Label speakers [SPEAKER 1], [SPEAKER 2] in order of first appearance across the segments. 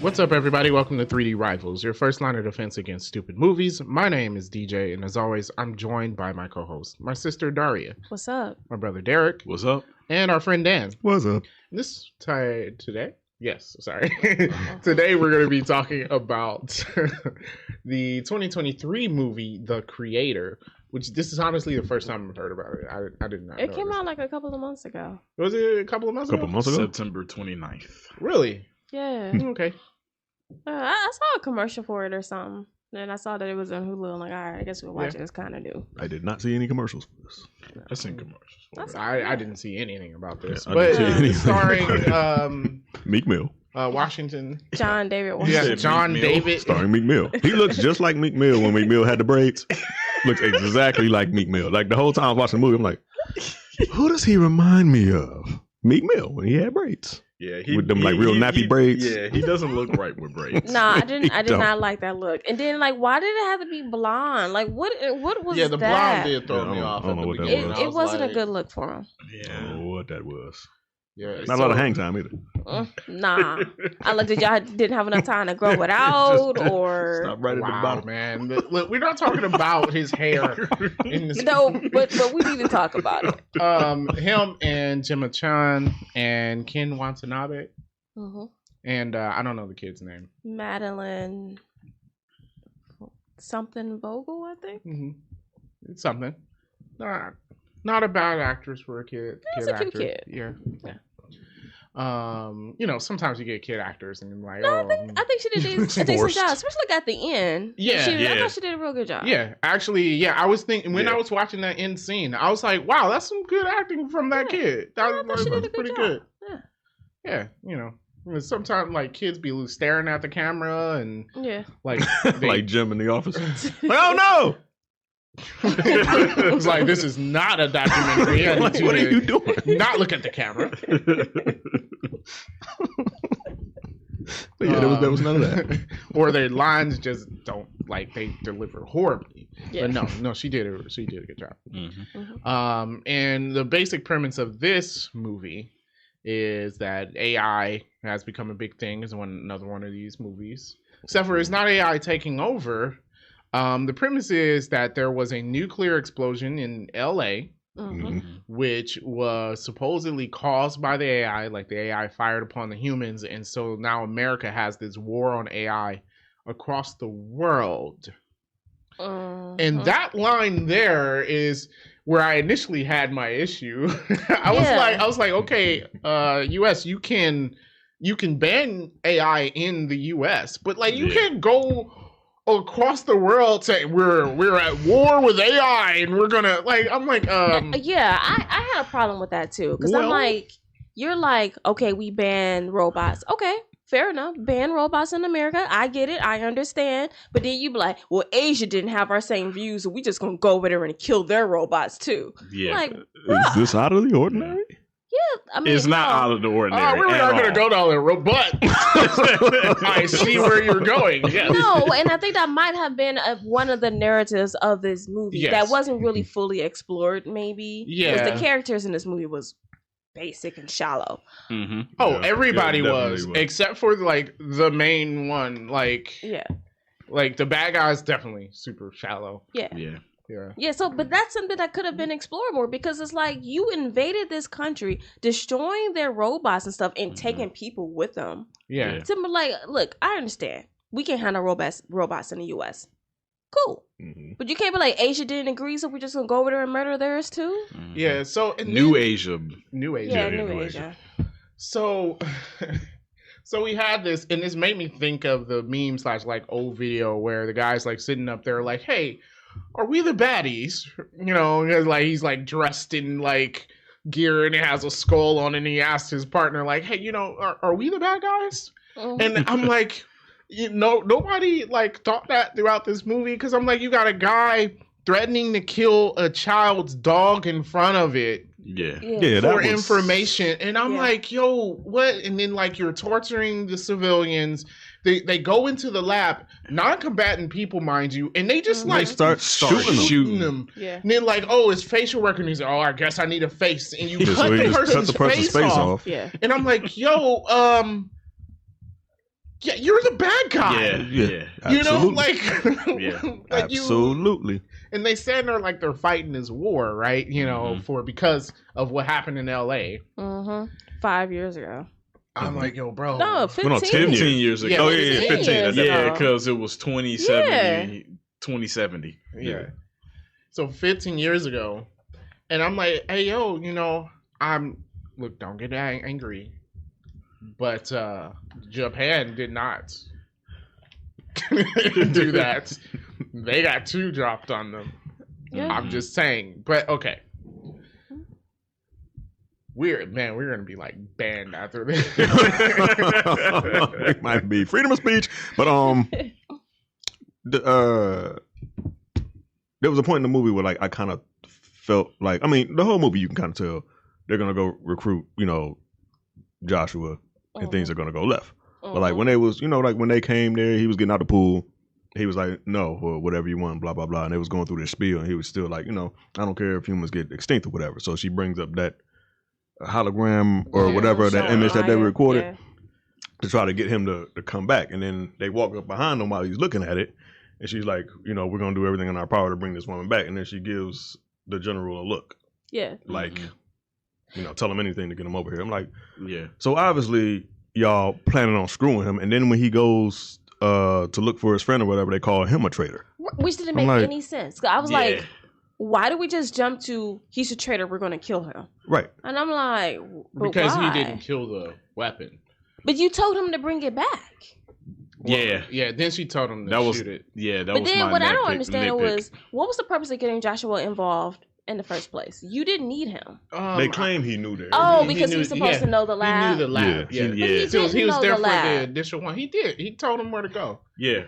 [SPEAKER 1] What's up, everybody? Welcome to 3D Rivals, your first line of defense against stupid movies. My name is DJ, and as always, I'm joined by my co-host, my sister Daria.
[SPEAKER 2] What's up?
[SPEAKER 1] My brother Derek.
[SPEAKER 3] What's up?
[SPEAKER 1] And our friend Dan.
[SPEAKER 4] What's up?
[SPEAKER 1] Today we're going to be talking about the 2023 movie, The Creator, which this is honestly the first time I've heard about it. I did not know.
[SPEAKER 2] It came out like a couple of months ago.
[SPEAKER 1] Was it a couple of months ago?
[SPEAKER 3] September 29th.
[SPEAKER 1] Really?
[SPEAKER 2] Yeah.
[SPEAKER 1] Okay.
[SPEAKER 2] I saw a commercial for it or something. Then I saw that it was on Hulu. I'm like, all right, I guess we're watching this kind of new.
[SPEAKER 4] I did not see any commercials for this.
[SPEAKER 3] I've seen commercials.
[SPEAKER 1] I didn't see anything about this.
[SPEAKER 4] Yeah,
[SPEAKER 1] but starring
[SPEAKER 4] Meek Mill.
[SPEAKER 1] Washington.
[SPEAKER 2] John David
[SPEAKER 1] Yeah,
[SPEAKER 2] Washington.
[SPEAKER 1] John
[SPEAKER 3] Meek Mill.
[SPEAKER 1] David.
[SPEAKER 4] Starring Meek Mill. He looks just like Meek Mill when Meek Mill had the braids. Looks exactly like Meek Mill. Like the whole time I was watching the movie, I'm like, who does he remind me of? Meek Mill when he had braids.
[SPEAKER 3] Yeah,
[SPEAKER 4] With them, like, real nappy braids.
[SPEAKER 3] Yeah, he doesn't look right with braids.
[SPEAKER 2] Nah, I did
[SPEAKER 4] don't.
[SPEAKER 2] not like that look. And then, like, why did it have to be blonde? Like, what was
[SPEAKER 1] Yeah, the
[SPEAKER 2] that?
[SPEAKER 1] blonde did throw
[SPEAKER 4] Yeah,
[SPEAKER 1] me off.
[SPEAKER 4] I don't
[SPEAKER 1] at
[SPEAKER 4] know
[SPEAKER 1] the
[SPEAKER 4] what that
[SPEAKER 1] beginning.
[SPEAKER 4] was.
[SPEAKER 1] I
[SPEAKER 2] It wasn't
[SPEAKER 1] like,
[SPEAKER 2] a good look for him.
[SPEAKER 4] I
[SPEAKER 3] Yeah.
[SPEAKER 4] don't know what that was.
[SPEAKER 1] Yeah,
[SPEAKER 4] Not a lot of hang time either.
[SPEAKER 2] Nah. I looked at y'all didn't have enough time to grow it out or...
[SPEAKER 4] Stop right at the
[SPEAKER 1] Wow,
[SPEAKER 4] bottom.
[SPEAKER 1] man. Look, we're not talking about his hair in this.
[SPEAKER 2] No, but we need to talk about it.
[SPEAKER 1] Him and Gemma Chan and Ken Watanabe and I don't know the kid's name.
[SPEAKER 2] Madeline something Vogel, I think.
[SPEAKER 1] It's something. Not a bad actress for a kid.
[SPEAKER 2] It's a cute
[SPEAKER 1] actor.
[SPEAKER 2] kid.
[SPEAKER 1] Yeah.
[SPEAKER 2] Yeah.
[SPEAKER 1] Sometimes you get kid actors and you're like,
[SPEAKER 2] No,
[SPEAKER 1] oh,
[SPEAKER 2] I think she did a decent
[SPEAKER 4] Forced.
[SPEAKER 2] job, especially at the end.
[SPEAKER 1] Yeah,
[SPEAKER 2] I thought she did a real good job.
[SPEAKER 1] yeah. Actually, yeah. I was thinking when
[SPEAKER 3] Yeah.
[SPEAKER 1] I was watching that end scene, I was like, wow, that's some good acting from that
[SPEAKER 2] Yeah.
[SPEAKER 1] kid.
[SPEAKER 2] I
[SPEAKER 1] That
[SPEAKER 2] thought she did
[SPEAKER 1] was
[SPEAKER 2] a
[SPEAKER 1] pretty
[SPEAKER 2] job.
[SPEAKER 1] good.
[SPEAKER 2] Yeah.
[SPEAKER 1] Yeah, sometimes like kids be staring at the camera and
[SPEAKER 2] Yeah.
[SPEAKER 1] like they,
[SPEAKER 4] Like Jim in the office. Like, oh no!
[SPEAKER 1] it was like this is not a documentary. I need
[SPEAKER 4] Like,
[SPEAKER 1] you
[SPEAKER 4] what are
[SPEAKER 1] to
[SPEAKER 4] you doing?
[SPEAKER 1] not look at the camera.
[SPEAKER 4] But yeah, there was none of that.
[SPEAKER 1] Or their lines just don't they deliver horribly.
[SPEAKER 2] Yeah.
[SPEAKER 1] But no, she did a good job.
[SPEAKER 3] Mhm.
[SPEAKER 1] And the basic premise of this movie is that AI has become a big thing. Is another one of these movies. Except for it's not AI taking over. The premise is that there was a nuclear explosion in LA,
[SPEAKER 2] Mhm.
[SPEAKER 1] which was supposedly caused by the AI, like the AI fired upon the humans, and so now America has this war on AI across the world.
[SPEAKER 2] Mhm.
[SPEAKER 1] And that line there is where I initially had my issue. I was like, okay, US, you can ban AI in the US, but like you
[SPEAKER 3] Yeah.
[SPEAKER 1] can't go across the world saying we're at war with AI and we're gonna I'm like
[SPEAKER 2] Yeah, I had a problem with that too. Because I'm
[SPEAKER 1] Well-
[SPEAKER 2] like, you're like, okay, we ban robots. Okay, fair enough. Ban robots in America. I get it. I understand. But then you be like, well, Asia didn't have our same views, so we just gonna go over there and kill their robots too.
[SPEAKER 3] Yeah.
[SPEAKER 2] Like,
[SPEAKER 4] Is this out of the ordinary?
[SPEAKER 2] I mean,
[SPEAKER 3] It's not
[SPEAKER 2] no.
[SPEAKER 3] out of the ordinary.
[SPEAKER 1] oh, we were
[SPEAKER 3] at
[SPEAKER 1] not gonna
[SPEAKER 3] all.
[SPEAKER 1] go down there, but I see where you're going. Yes.
[SPEAKER 2] No, and I think that might have been one of the narratives of this movie
[SPEAKER 1] Yes.
[SPEAKER 2] that wasn't really fully explored. Maybe, 'Cause
[SPEAKER 1] Yeah.
[SPEAKER 2] the characters in this movie was basic and shallow.
[SPEAKER 3] Mhm.
[SPEAKER 1] Oh,
[SPEAKER 4] Yeah,
[SPEAKER 1] everybody
[SPEAKER 4] yeah,
[SPEAKER 1] was,
[SPEAKER 4] definitely was.
[SPEAKER 1] except for the main one.
[SPEAKER 2] Yeah,
[SPEAKER 1] Like the bad guy's definitely super shallow.
[SPEAKER 2] yeah.
[SPEAKER 3] Yeah.
[SPEAKER 1] Yeah.
[SPEAKER 2] So, but that's something that could have been explored more because it's like you invaded this country, destroying their robots and stuff, and taking people with them.
[SPEAKER 1] Yeah.
[SPEAKER 3] Yeah.
[SPEAKER 2] So, like, look, I understand we can handle robots in the U.S. Cool,
[SPEAKER 4] Mm-hmm.
[SPEAKER 2] but you can't be like Asia didn't agree, so we're just gonna go over there and murder theirs too.
[SPEAKER 3] Mhm.
[SPEAKER 1] Yeah. So and
[SPEAKER 3] New
[SPEAKER 1] then-
[SPEAKER 3] Asia.
[SPEAKER 1] New Asia.
[SPEAKER 2] Yeah,
[SPEAKER 3] yeah,
[SPEAKER 2] New
[SPEAKER 3] New
[SPEAKER 2] Asia.
[SPEAKER 1] So, so we had this, and this made me think of the meme / like old video where the guy's like sitting up there, like, "Hey, are we the baddies?" You know, like he's like dressed in like gear and he has a skull on, and he asked his partner, like, "Hey, are we the bad guys?"
[SPEAKER 2] Mhm.
[SPEAKER 1] And I'm like, nobody like thought that throughout this movie because I'm like, you got a guy threatening to kill a child's dog in front of it.
[SPEAKER 3] Yeah.
[SPEAKER 4] Yeah, that
[SPEAKER 1] For
[SPEAKER 4] was
[SPEAKER 1] information, and I'm
[SPEAKER 2] Yeah.
[SPEAKER 1] like, yo, what? And then like you're torturing the civilians. They go into the lab, non-combatant people, mind you, and they just
[SPEAKER 2] Mhm.
[SPEAKER 1] like
[SPEAKER 4] They start shooting them.
[SPEAKER 1] them.
[SPEAKER 2] Yeah.
[SPEAKER 1] And then like, oh, it's facial recognition. Oh, I guess I need a face, and you
[SPEAKER 4] Yeah,
[SPEAKER 1] cut
[SPEAKER 4] so he
[SPEAKER 1] the
[SPEAKER 4] just cut
[SPEAKER 1] person's
[SPEAKER 4] the person's face off.
[SPEAKER 2] Yeah.
[SPEAKER 1] And I'm like, yo, yeah, you're the bad guy.
[SPEAKER 3] Yeah.
[SPEAKER 1] You know,
[SPEAKER 4] Absolutely.
[SPEAKER 1] like,
[SPEAKER 3] Yeah.
[SPEAKER 1] like
[SPEAKER 4] Absolutely.
[SPEAKER 1] and they said they're fighting this war, right? You know, because of what happened in L.A.
[SPEAKER 2] 5 years ago.
[SPEAKER 1] I'm like, yo, bro.
[SPEAKER 2] No, 15.
[SPEAKER 4] no, 10
[SPEAKER 3] 15 years ago.
[SPEAKER 1] Yeah.
[SPEAKER 4] Oh, yeah,
[SPEAKER 2] 15
[SPEAKER 4] 15.
[SPEAKER 2] years
[SPEAKER 3] Yeah,
[SPEAKER 2] ago.
[SPEAKER 3] because it was 2070.
[SPEAKER 1] Yeah. So 15 years ago, and I'm like, hey, yo, you know, look, don't get angry, but Japan did not do that. They got 2 dropped on them.
[SPEAKER 2] Yeah.
[SPEAKER 1] I'm just saying, but okay. We're gonna be like banned after this.
[SPEAKER 4] It might be freedom of speech, but there was a point in the movie where like I kind of felt like, I mean, the whole movie you can kind of tell they're gonna go recruit, you know, Joshua, and things are gonna go left. But like when they was, you know, like when they came there, he was getting out the pool. He was like, no, or whatever you want, blah, blah, blah. And they was going through this spiel, and he was still like, you know, I don't care if humans get extinct or whatever. So she brings up that hologram or whatever, that image that they recorded to try to get him to come back. And then they walk up behind him while he's looking at it. And she's like, you know, we're going to do everything in our power to bring this woman back. And then she gives the general a look.
[SPEAKER 2] Yeah.
[SPEAKER 4] Like, you know, tell him anything to get him over here. I'm like,
[SPEAKER 3] Yeah.
[SPEAKER 4] so obviously y'all planning on screwing him. And then when he goes to look for his friend or whatever, they call him a traitor.
[SPEAKER 2] Which didn't
[SPEAKER 4] I'm
[SPEAKER 2] make
[SPEAKER 4] like-
[SPEAKER 2] any sense. I was like, why do we just jump to he's a traitor, we're going to kill him?
[SPEAKER 4] Right.
[SPEAKER 2] And I'm like, but
[SPEAKER 1] because
[SPEAKER 2] why?
[SPEAKER 1] he didn't kill the weapon.
[SPEAKER 2] But you told him to bring it back.
[SPEAKER 3] Yeah.
[SPEAKER 1] Yeah, then she told him to
[SPEAKER 3] That was
[SPEAKER 1] shoot it.
[SPEAKER 3] Yeah, that
[SPEAKER 2] But
[SPEAKER 3] was
[SPEAKER 2] then
[SPEAKER 3] my
[SPEAKER 2] what I don't
[SPEAKER 3] nitpick-
[SPEAKER 2] understand
[SPEAKER 3] nitpick.
[SPEAKER 2] was, what was the purpose of getting Joshua involved in the first place? You didn't need him.
[SPEAKER 4] They claim he knew that.
[SPEAKER 2] Oh,
[SPEAKER 1] he
[SPEAKER 2] because
[SPEAKER 1] knew-
[SPEAKER 2] he's supposed
[SPEAKER 1] yeah,
[SPEAKER 2] to know the lab.
[SPEAKER 1] He knew the lab.
[SPEAKER 3] Yeah,
[SPEAKER 1] Yeah.
[SPEAKER 3] yeah.
[SPEAKER 2] But he
[SPEAKER 1] So he
[SPEAKER 2] didn't
[SPEAKER 1] was
[SPEAKER 2] know
[SPEAKER 1] there
[SPEAKER 2] the
[SPEAKER 1] for
[SPEAKER 2] lab.
[SPEAKER 1] the initial one. He did. He told him where to go.
[SPEAKER 3] Yeah.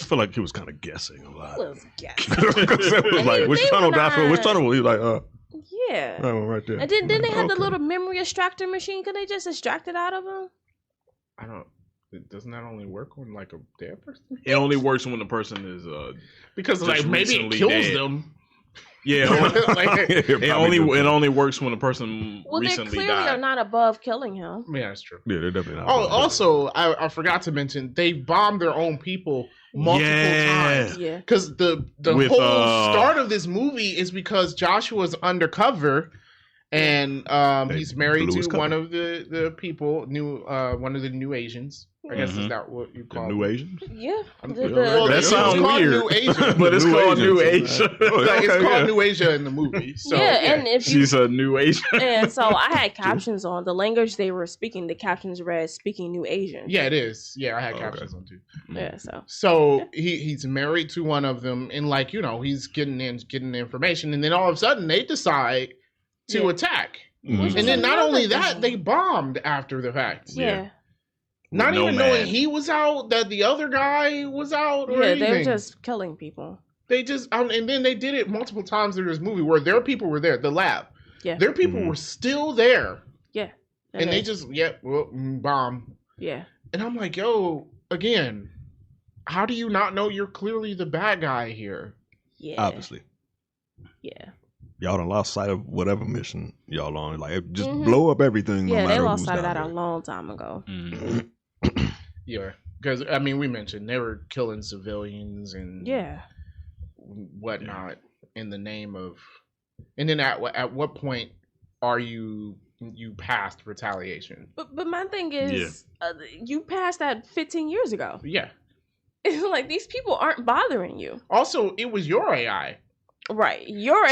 [SPEAKER 4] I feel like he was kind of guessing a lot.
[SPEAKER 2] Was guessing.
[SPEAKER 4] Because it was
[SPEAKER 2] And
[SPEAKER 4] like,
[SPEAKER 2] he-
[SPEAKER 4] which
[SPEAKER 2] they
[SPEAKER 4] tunnel,
[SPEAKER 2] were
[SPEAKER 4] Joshua? Which
[SPEAKER 2] not-
[SPEAKER 4] tunnel? He was like,
[SPEAKER 2] Yeah.
[SPEAKER 4] that one right there.
[SPEAKER 2] And then they had the
[SPEAKER 4] Okay.
[SPEAKER 2] little memory extractor machine. Could they just extract it out of him?
[SPEAKER 1] I don't. Doesn't that only work on like a dead person?
[SPEAKER 3] It only works when the person is
[SPEAKER 1] Because
[SPEAKER 3] Just
[SPEAKER 1] like maybe it
[SPEAKER 3] recently
[SPEAKER 1] kills
[SPEAKER 3] dead.
[SPEAKER 1] them.
[SPEAKER 3] yeah.
[SPEAKER 1] Like,
[SPEAKER 3] It only works when the person
[SPEAKER 2] Well, they
[SPEAKER 3] recently
[SPEAKER 2] clearly
[SPEAKER 3] died.
[SPEAKER 2] are not above killing him.
[SPEAKER 1] yeah, that's true.
[SPEAKER 4] Yeah, they're definitely not.
[SPEAKER 1] Oh, also, I forgot to mention they bombed their own people multiple times.
[SPEAKER 2] Yeah.
[SPEAKER 1] Because the
[SPEAKER 3] With,
[SPEAKER 1] whole start of this movie is because Joshua's undercover, and
[SPEAKER 4] They
[SPEAKER 1] he's married
[SPEAKER 4] blew his
[SPEAKER 1] to one
[SPEAKER 4] cover.
[SPEAKER 1] of the people, one of the new Asians. I guess is
[SPEAKER 3] Mhm.
[SPEAKER 1] that what you
[SPEAKER 4] The
[SPEAKER 1] call
[SPEAKER 4] new
[SPEAKER 1] them?
[SPEAKER 4] Asians?
[SPEAKER 2] Yeah.
[SPEAKER 1] Well,
[SPEAKER 3] That
[SPEAKER 1] it's
[SPEAKER 3] sounds
[SPEAKER 1] called
[SPEAKER 3] weird.
[SPEAKER 1] New Asian.
[SPEAKER 3] But it's
[SPEAKER 4] New
[SPEAKER 3] called New
[SPEAKER 4] Asians.
[SPEAKER 3] Asia.
[SPEAKER 4] Oh,
[SPEAKER 1] Like, it's
[SPEAKER 4] okay,
[SPEAKER 1] called
[SPEAKER 4] yeah.
[SPEAKER 1] New Asia in the movie. So,
[SPEAKER 2] and if you
[SPEAKER 3] She's a new Asian.
[SPEAKER 2] and so I had captions on the language they were speaking. The captions read "speaking New Asian."
[SPEAKER 1] yeah, it is. Yeah, I had
[SPEAKER 4] Okay.
[SPEAKER 1] captions on too.
[SPEAKER 2] Yeah. So
[SPEAKER 1] So he's married to one of them, and like he's getting the information, and then all of a sudden they decide to
[SPEAKER 2] Yeah.
[SPEAKER 1] attack,
[SPEAKER 4] Mhm.
[SPEAKER 2] Which
[SPEAKER 1] and
[SPEAKER 2] is
[SPEAKER 1] then not
[SPEAKER 2] another
[SPEAKER 1] only that,
[SPEAKER 2] thing.
[SPEAKER 1] they bombed after the fact.
[SPEAKER 2] yeah,
[SPEAKER 1] Not
[SPEAKER 3] With
[SPEAKER 1] even
[SPEAKER 3] Nomad.
[SPEAKER 1] knowing he was out, that the other guy was out, or
[SPEAKER 2] yeah,
[SPEAKER 1] anything.
[SPEAKER 2] they're just killing people.
[SPEAKER 1] They just and then they did it multiple times through this movie where their people were there, the lab.
[SPEAKER 2] Yeah.
[SPEAKER 1] Their people
[SPEAKER 4] Mhm.
[SPEAKER 1] were still there,
[SPEAKER 2] Yeah,
[SPEAKER 1] and they just bomb.
[SPEAKER 2] yeah.
[SPEAKER 1] And I'm like, yo, again, how do you not know you're clearly the bad guy here?
[SPEAKER 2] Yeah,
[SPEAKER 4] Obviously.
[SPEAKER 2] yeah,
[SPEAKER 4] Y'all done lost sight of whatever mission y'all on. Like, just
[SPEAKER 2] Mhm.
[SPEAKER 4] blow up everything.
[SPEAKER 2] yeah.
[SPEAKER 4] No
[SPEAKER 2] They
[SPEAKER 4] matter
[SPEAKER 2] lost
[SPEAKER 4] who's
[SPEAKER 2] sight of
[SPEAKER 4] down
[SPEAKER 2] that a
[SPEAKER 4] there.
[SPEAKER 2] long time ago.
[SPEAKER 3] Mhm.
[SPEAKER 1] Yeah, because I mean, we mentioned they were killing civilians and
[SPEAKER 2] Yeah,
[SPEAKER 1] whatnot in the name of. And then at what point are you past retaliation?
[SPEAKER 2] but my thing is, you passed that 15 years ago.
[SPEAKER 1] Yeah.
[SPEAKER 2] It's like these people aren't bothering you,
[SPEAKER 1] Also, it was your AI.
[SPEAKER 2] right? You're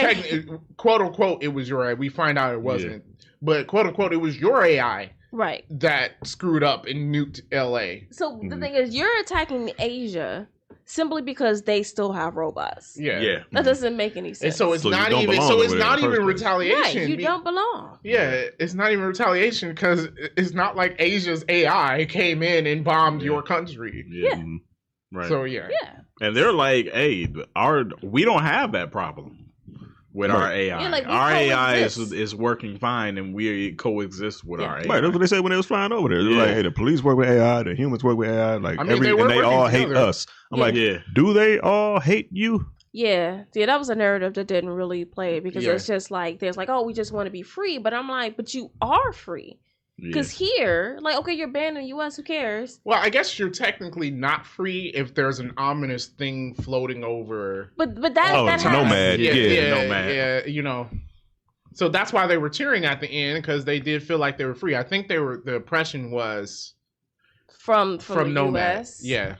[SPEAKER 1] Quote unquote, it was your AI. We find out it wasn't, but quote unquote, it was your AI
[SPEAKER 2] right.
[SPEAKER 1] that screwed up and nuked LA.
[SPEAKER 2] So the
[SPEAKER 4] Mhm.
[SPEAKER 2] thing is, you're attacking Asia simply because they still have robots.
[SPEAKER 1] Yeah.
[SPEAKER 3] Yeah.
[SPEAKER 2] That doesn't make any
[SPEAKER 1] And
[SPEAKER 2] sense.
[SPEAKER 1] so it's
[SPEAKER 4] So you
[SPEAKER 1] not
[SPEAKER 4] don't
[SPEAKER 1] even.
[SPEAKER 4] belong
[SPEAKER 1] So
[SPEAKER 4] over
[SPEAKER 1] it's
[SPEAKER 4] there in
[SPEAKER 1] not
[SPEAKER 4] the
[SPEAKER 1] even
[SPEAKER 4] first place.
[SPEAKER 1] retaliation.
[SPEAKER 2] right, you don't belong.
[SPEAKER 1] Yeah, it's not even retaliation because it's not like Asia's AI came in and bombed
[SPEAKER 3] Yeah.
[SPEAKER 1] your country.
[SPEAKER 2] Yeah.
[SPEAKER 4] Mhm.
[SPEAKER 3] Right.
[SPEAKER 1] So yeah.
[SPEAKER 2] Yeah,
[SPEAKER 3] And they're like, hey, we don't have that problem with our
[SPEAKER 4] Right.
[SPEAKER 3] AI.
[SPEAKER 2] Yeah, like, we
[SPEAKER 3] our AI
[SPEAKER 2] coexist.
[SPEAKER 3] is working fine, and we coexist with
[SPEAKER 2] Yeah.
[SPEAKER 3] our AI.
[SPEAKER 4] Right, that's what they said when they was flying over there. They're
[SPEAKER 3] Yeah.
[SPEAKER 4] like, hey, the police work with AI, the humans work with AI, like
[SPEAKER 1] I mean, they were
[SPEAKER 4] and they
[SPEAKER 1] working
[SPEAKER 4] all hate
[SPEAKER 1] together.
[SPEAKER 4] us. I'm
[SPEAKER 2] Yeah.
[SPEAKER 4] like,
[SPEAKER 3] Yeah.
[SPEAKER 4] do they all hate you?
[SPEAKER 2] yeah. That was a narrative that didn't really play because
[SPEAKER 1] Yeah.
[SPEAKER 2] it's just like there's like, oh, we just want to be free, but I'm like, but you are free. Because here, like, okay, you're banned in the U.S. Who cares?
[SPEAKER 1] Well, I guess you're technically not free if there's an ominous thing floating over.
[SPEAKER 2] But that
[SPEAKER 4] Oh,
[SPEAKER 2] that
[SPEAKER 4] it's
[SPEAKER 2] has,
[SPEAKER 4] Nomad. Yeah,
[SPEAKER 3] Nomad.
[SPEAKER 1] Yeah, you know. So that's why they were cheering at the end, because they did feel like they were free. I think the oppression was
[SPEAKER 2] from the
[SPEAKER 1] Nomad.
[SPEAKER 2] U.S.
[SPEAKER 1] Yeah.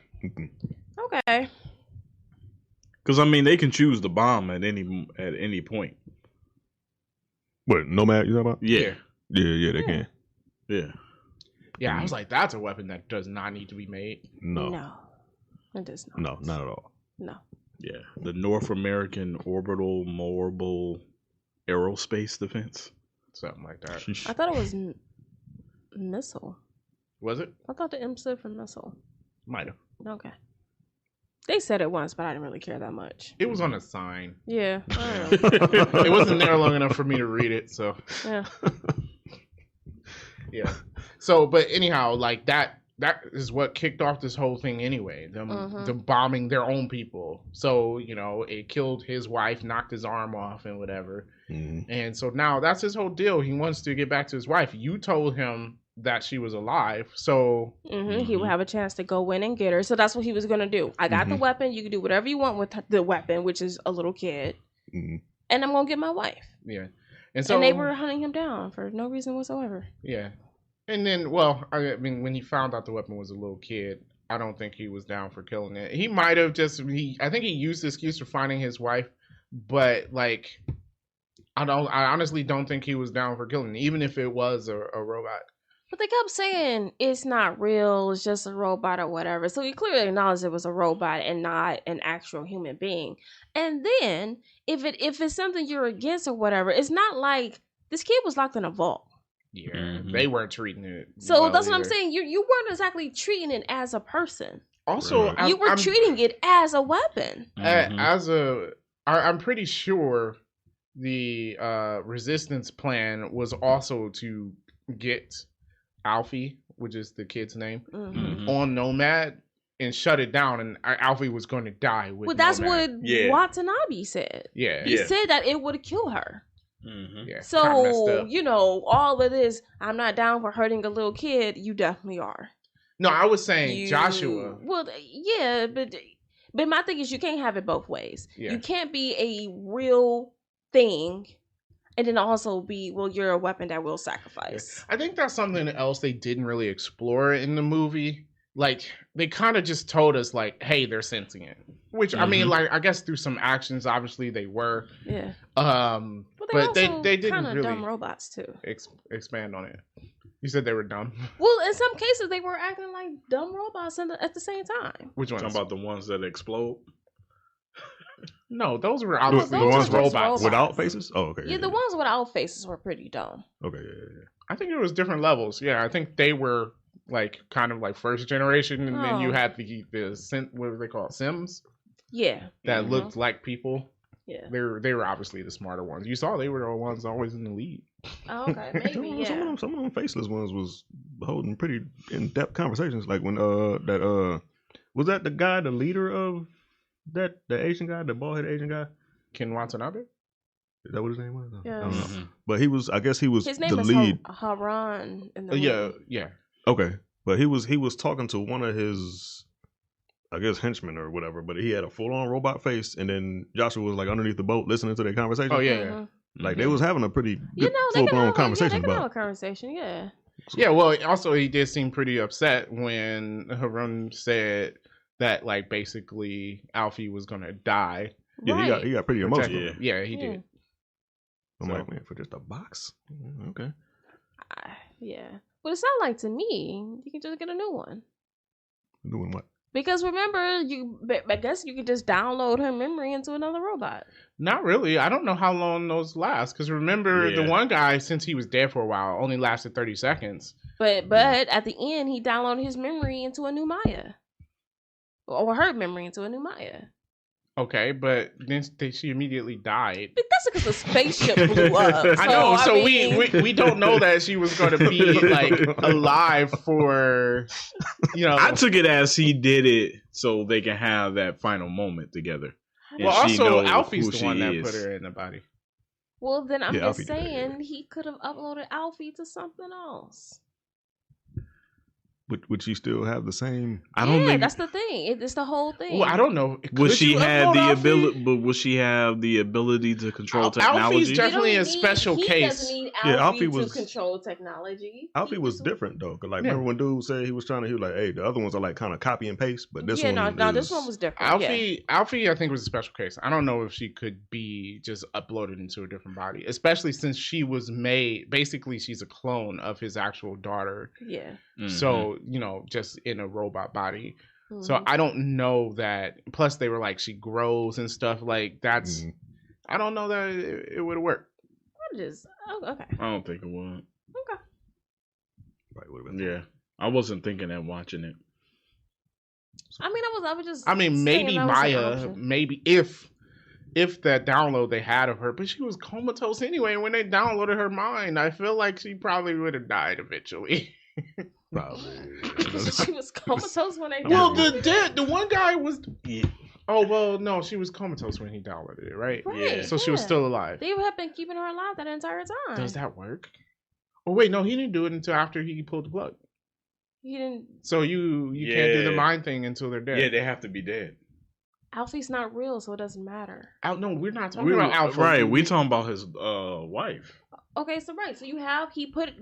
[SPEAKER 2] Okay.
[SPEAKER 3] Because I mean, they can choose the bomb at any point.
[SPEAKER 4] What, Nomad you talking about?
[SPEAKER 3] Yeah,
[SPEAKER 4] Yeah, they can.
[SPEAKER 3] yeah.
[SPEAKER 1] Yeah, I was like, that's a weapon that does not need to be made.
[SPEAKER 4] No,
[SPEAKER 2] It does not.
[SPEAKER 4] no, not at all.
[SPEAKER 2] No.
[SPEAKER 3] Yeah, the North American Orbital Mobile Aerospace Defense.
[SPEAKER 1] Something like that.
[SPEAKER 2] I thought it was missile.
[SPEAKER 1] Was it?
[SPEAKER 2] I thought the M stood for missile.
[SPEAKER 1] Might have.
[SPEAKER 2] Okay. They said it once, but I didn't really care that much.
[SPEAKER 1] It was on a sign.
[SPEAKER 2] Yeah. I don't know.
[SPEAKER 1] It wasn't there long enough for me to read it, so
[SPEAKER 2] Yeah.
[SPEAKER 1] yeah. So, but anyhow, like that is what kicked off this whole thing anyway. Them bombing their own people. So, you know, it killed his wife, knocked his arm off and whatever.
[SPEAKER 4] Mhm.
[SPEAKER 1] And so now that's his whole deal. He wants to get back to his wife. You told him that she was alive. So
[SPEAKER 2] He would have a chance to go in and get her. So that's what he was going to do. I got the weapon. You can do whatever you want with the weapon, which is a little kid.
[SPEAKER 4] Mhm.
[SPEAKER 2] And I'm going to get my wife.
[SPEAKER 1] yeah. And so
[SPEAKER 2] And they were hunting him down for no reason whatsoever.
[SPEAKER 1] yeah. And then, well, I mean, when he found out the weapon was a little kid, I don't think he was down for killing it. He might have I think he used the excuse for finding his wife, but like, I honestly don't think he was down for killing it, even if it was a robot.
[SPEAKER 2] But they kept saying it's not real, it's just a robot or whatever. So he clearly acknowledged it was a robot and not an actual human being. And then if it's something you're against or whatever, it's not like this kid was locked in a vault.
[SPEAKER 1] Yeah, they weren't treating it.
[SPEAKER 2] So
[SPEAKER 1] well
[SPEAKER 2] that's what I'm
[SPEAKER 1] either.
[SPEAKER 2] saying. You weren't exactly treating it as a person.
[SPEAKER 1] Also,
[SPEAKER 4] Right.
[SPEAKER 2] You were treating it as a weapon.
[SPEAKER 1] I'm pretty sure the resistance plan was also to get Alfie, which is the kid's name, on Nomad and shut it down, and Alfie was going to die with
[SPEAKER 2] Well, that's
[SPEAKER 1] Nomad.
[SPEAKER 2] what Watanabe said.
[SPEAKER 1] Yeah.
[SPEAKER 2] He said that it would kill her.
[SPEAKER 1] Yeah. Kinda messed
[SPEAKER 2] So,
[SPEAKER 1] up.
[SPEAKER 2] you know, all of this, I'm not down for hurting a little kid, you definitely are.
[SPEAKER 1] No, I was saying Joshua.
[SPEAKER 2] Well, yeah, but my thing is you can't have it both ways.
[SPEAKER 1] Yeah.
[SPEAKER 2] You can't be a real thing and then also be, well, you're a weapon that will sacrifice.
[SPEAKER 1] I think that's something else they didn't really explore in the movie. Like, they kind of just told us, like, hey, they're sentient. Which, I mean, like, I guess through some actions, obviously they were.
[SPEAKER 2] Yeah.
[SPEAKER 1] But they didn't
[SPEAKER 2] kind of
[SPEAKER 1] really
[SPEAKER 2] dumb robots too.
[SPEAKER 1] expand on it. You said they were dumb.
[SPEAKER 2] Well, in some cases, they were acting like dumb robots at the same time.
[SPEAKER 1] Which ones?
[SPEAKER 3] Talking about the ones that explode.
[SPEAKER 1] No, those were
[SPEAKER 4] The
[SPEAKER 1] obviously
[SPEAKER 2] those
[SPEAKER 4] ones
[SPEAKER 2] were just robots.
[SPEAKER 4] without faces? Oh, okay.
[SPEAKER 2] Yeah, the ones without faces were pretty dumb.
[SPEAKER 4] Okay, yeah.
[SPEAKER 1] I think it was different levels. Yeah, I think they were like kind of like first generation, and then you had the what do they call it, Sims?
[SPEAKER 2] Yeah.
[SPEAKER 1] That looked like people.
[SPEAKER 2] Yeah.
[SPEAKER 1] They were obviously the smarter ones. You saw they were the ones always in the lead.
[SPEAKER 2] Oh, okay, maybe, yeah.
[SPEAKER 4] Some of them faceless ones was holding pretty in-depth conversations. Like when was that the guy, the leader of the Asian guy, the bald-headed Asian guy?
[SPEAKER 1] Ken Watanabe?
[SPEAKER 4] Is that what his name was?
[SPEAKER 2] Yeah.
[SPEAKER 4] I don't know. But he was, I guess he was
[SPEAKER 2] His name
[SPEAKER 4] the
[SPEAKER 2] is
[SPEAKER 4] lead.
[SPEAKER 2] Haran in the
[SPEAKER 1] Yeah,
[SPEAKER 2] movie.
[SPEAKER 1] yeah.
[SPEAKER 4] Okay. But he was talking to one of his, I guess, henchmen or whatever, but he had a full-on robot face, and then Joshua was like underneath the boat listening to their conversation.
[SPEAKER 1] Oh, yeah.
[SPEAKER 2] Mhm.
[SPEAKER 4] Like they was having a pretty
[SPEAKER 2] You
[SPEAKER 4] good
[SPEAKER 2] know, they can
[SPEAKER 4] full-blown
[SPEAKER 2] have
[SPEAKER 4] conversation
[SPEAKER 2] they can have a
[SPEAKER 4] about
[SPEAKER 2] conversation, yeah.
[SPEAKER 1] Yeah, well, also he did seem pretty upset when Harun said that, like, basically Alfie was gonna die.
[SPEAKER 4] Yeah,
[SPEAKER 2] Right.
[SPEAKER 4] he got pretty emotional.
[SPEAKER 1] Yeah, he
[SPEAKER 2] Yeah.
[SPEAKER 1] did.
[SPEAKER 4] I'm
[SPEAKER 1] So-
[SPEAKER 4] like, man, for just a box? Okay.
[SPEAKER 2] Yeah. But it sounds like to me, you can just get a new one.
[SPEAKER 4] Doing what?
[SPEAKER 2] Because remember, I guess you could just download her memory into another robot.
[SPEAKER 1] Not really. I don't know how long those last. Because remember, the
[SPEAKER 3] Yeah.
[SPEAKER 1] one guy, since he was dead for a while, only lasted 30 seconds.
[SPEAKER 2] But at the end, he downloaded his memory into a new Maya. Or her memory into a new Maya.
[SPEAKER 1] Okay, but then she immediately died.
[SPEAKER 2] But that's because the spaceship blew up.
[SPEAKER 1] I know. So
[SPEAKER 2] I mean,
[SPEAKER 1] we don't know that she was going to be like alive for, you know.
[SPEAKER 3] I took it as he did it so they can have that final moment together. And
[SPEAKER 1] well,
[SPEAKER 3] she
[SPEAKER 1] also
[SPEAKER 3] knows
[SPEAKER 1] Alfie's
[SPEAKER 3] who
[SPEAKER 1] the
[SPEAKER 3] she
[SPEAKER 1] one that
[SPEAKER 3] is.
[SPEAKER 1] put her in the body.
[SPEAKER 2] Well, then I'm
[SPEAKER 4] Yeah,
[SPEAKER 2] just
[SPEAKER 4] Alfie did,
[SPEAKER 2] saying he could have uploaded Alfie to something else.
[SPEAKER 4] would she still have the same?
[SPEAKER 3] I don't think.
[SPEAKER 2] that's the thing. It's the whole thing.
[SPEAKER 1] Well, I don't know.
[SPEAKER 3] Would
[SPEAKER 1] Could
[SPEAKER 3] she
[SPEAKER 1] you
[SPEAKER 3] have
[SPEAKER 1] upload
[SPEAKER 3] the
[SPEAKER 1] Alfie?
[SPEAKER 3] ability? But would she have the ability to control
[SPEAKER 1] Alfie's
[SPEAKER 3] technology?
[SPEAKER 1] just- definitely a special
[SPEAKER 2] he
[SPEAKER 1] case.
[SPEAKER 2] Doesn't need
[SPEAKER 4] Yeah,
[SPEAKER 2] Alfie
[SPEAKER 4] Alfie was-
[SPEAKER 2] to control technology.
[SPEAKER 4] Alfie
[SPEAKER 2] He
[SPEAKER 4] was
[SPEAKER 2] just-
[SPEAKER 4] different though, cause like
[SPEAKER 1] Yeah.
[SPEAKER 4] remember when dude said he was like, hey, the other ones are like kind of copy and paste, but this one,
[SPEAKER 2] this one was different. Yeah.
[SPEAKER 1] Alfie, I think was a special case. I don't know if she could be just uploaded into a different body, especially since she was made. Basically, she's a clone of his actual daughter.
[SPEAKER 2] Yeah.
[SPEAKER 3] Mhm.
[SPEAKER 1] So just in a robot body. So
[SPEAKER 2] Mhm.
[SPEAKER 1] I don't know that. Plus, they were like she grows and stuff. Like that's.
[SPEAKER 4] Mhm.
[SPEAKER 1] I don't know that it would work.
[SPEAKER 2] Okay.
[SPEAKER 3] I don't think it would.
[SPEAKER 4] Right, would've been
[SPEAKER 3] Yeah, I wasn't thinking that watching it.
[SPEAKER 2] I mean, I was just.
[SPEAKER 1] I mean, maybe
[SPEAKER 2] saying that was an
[SPEAKER 1] Maya.
[SPEAKER 2] option.
[SPEAKER 1] Maybe if that download they had of her, but she was comatose anyway. When they downloaded her mind, I feel like she probably would have died eventually.
[SPEAKER 4] probably.
[SPEAKER 2] She was comatose when they.
[SPEAKER 1] Well,
[SPEAKER 2] downloaded
[SPEAKER 1] the one guy was.
[SPEAKER 3] Yeah.
[SPEAKER 1] Oh well, no, she was comatose when he downloaded it, right?
[SPEAKER 2] Right,
[SPEAKER 3] Yeah.
[SPEAKER 1] So she was
[SPEAKER 2] yeah.
[SPEAKER 1] still alive.
[SPEAKER 2] They have been keeping her alive that entire time.
[SPEAKER 1] Does that work? Oh wait, no, he didn't do it until after he pulled the plug.
[SPEAKER 2] He didn't.
[SPEAKER 1] So you can't do the
[SPEAKER 3] Yeah.
[SPEAKER 1] mind thing until they're dead.
[SPEAKER 3] Yeah, they have to be dead.
[SPEAKER 2] Alfie's not real, so it doesn't matter.
[SPEAKER 1] No, we're not talking about Alpha.
[SPEAKER 3] Right, we talking about his wife.
[SPEAKER 2] Okay, so so you have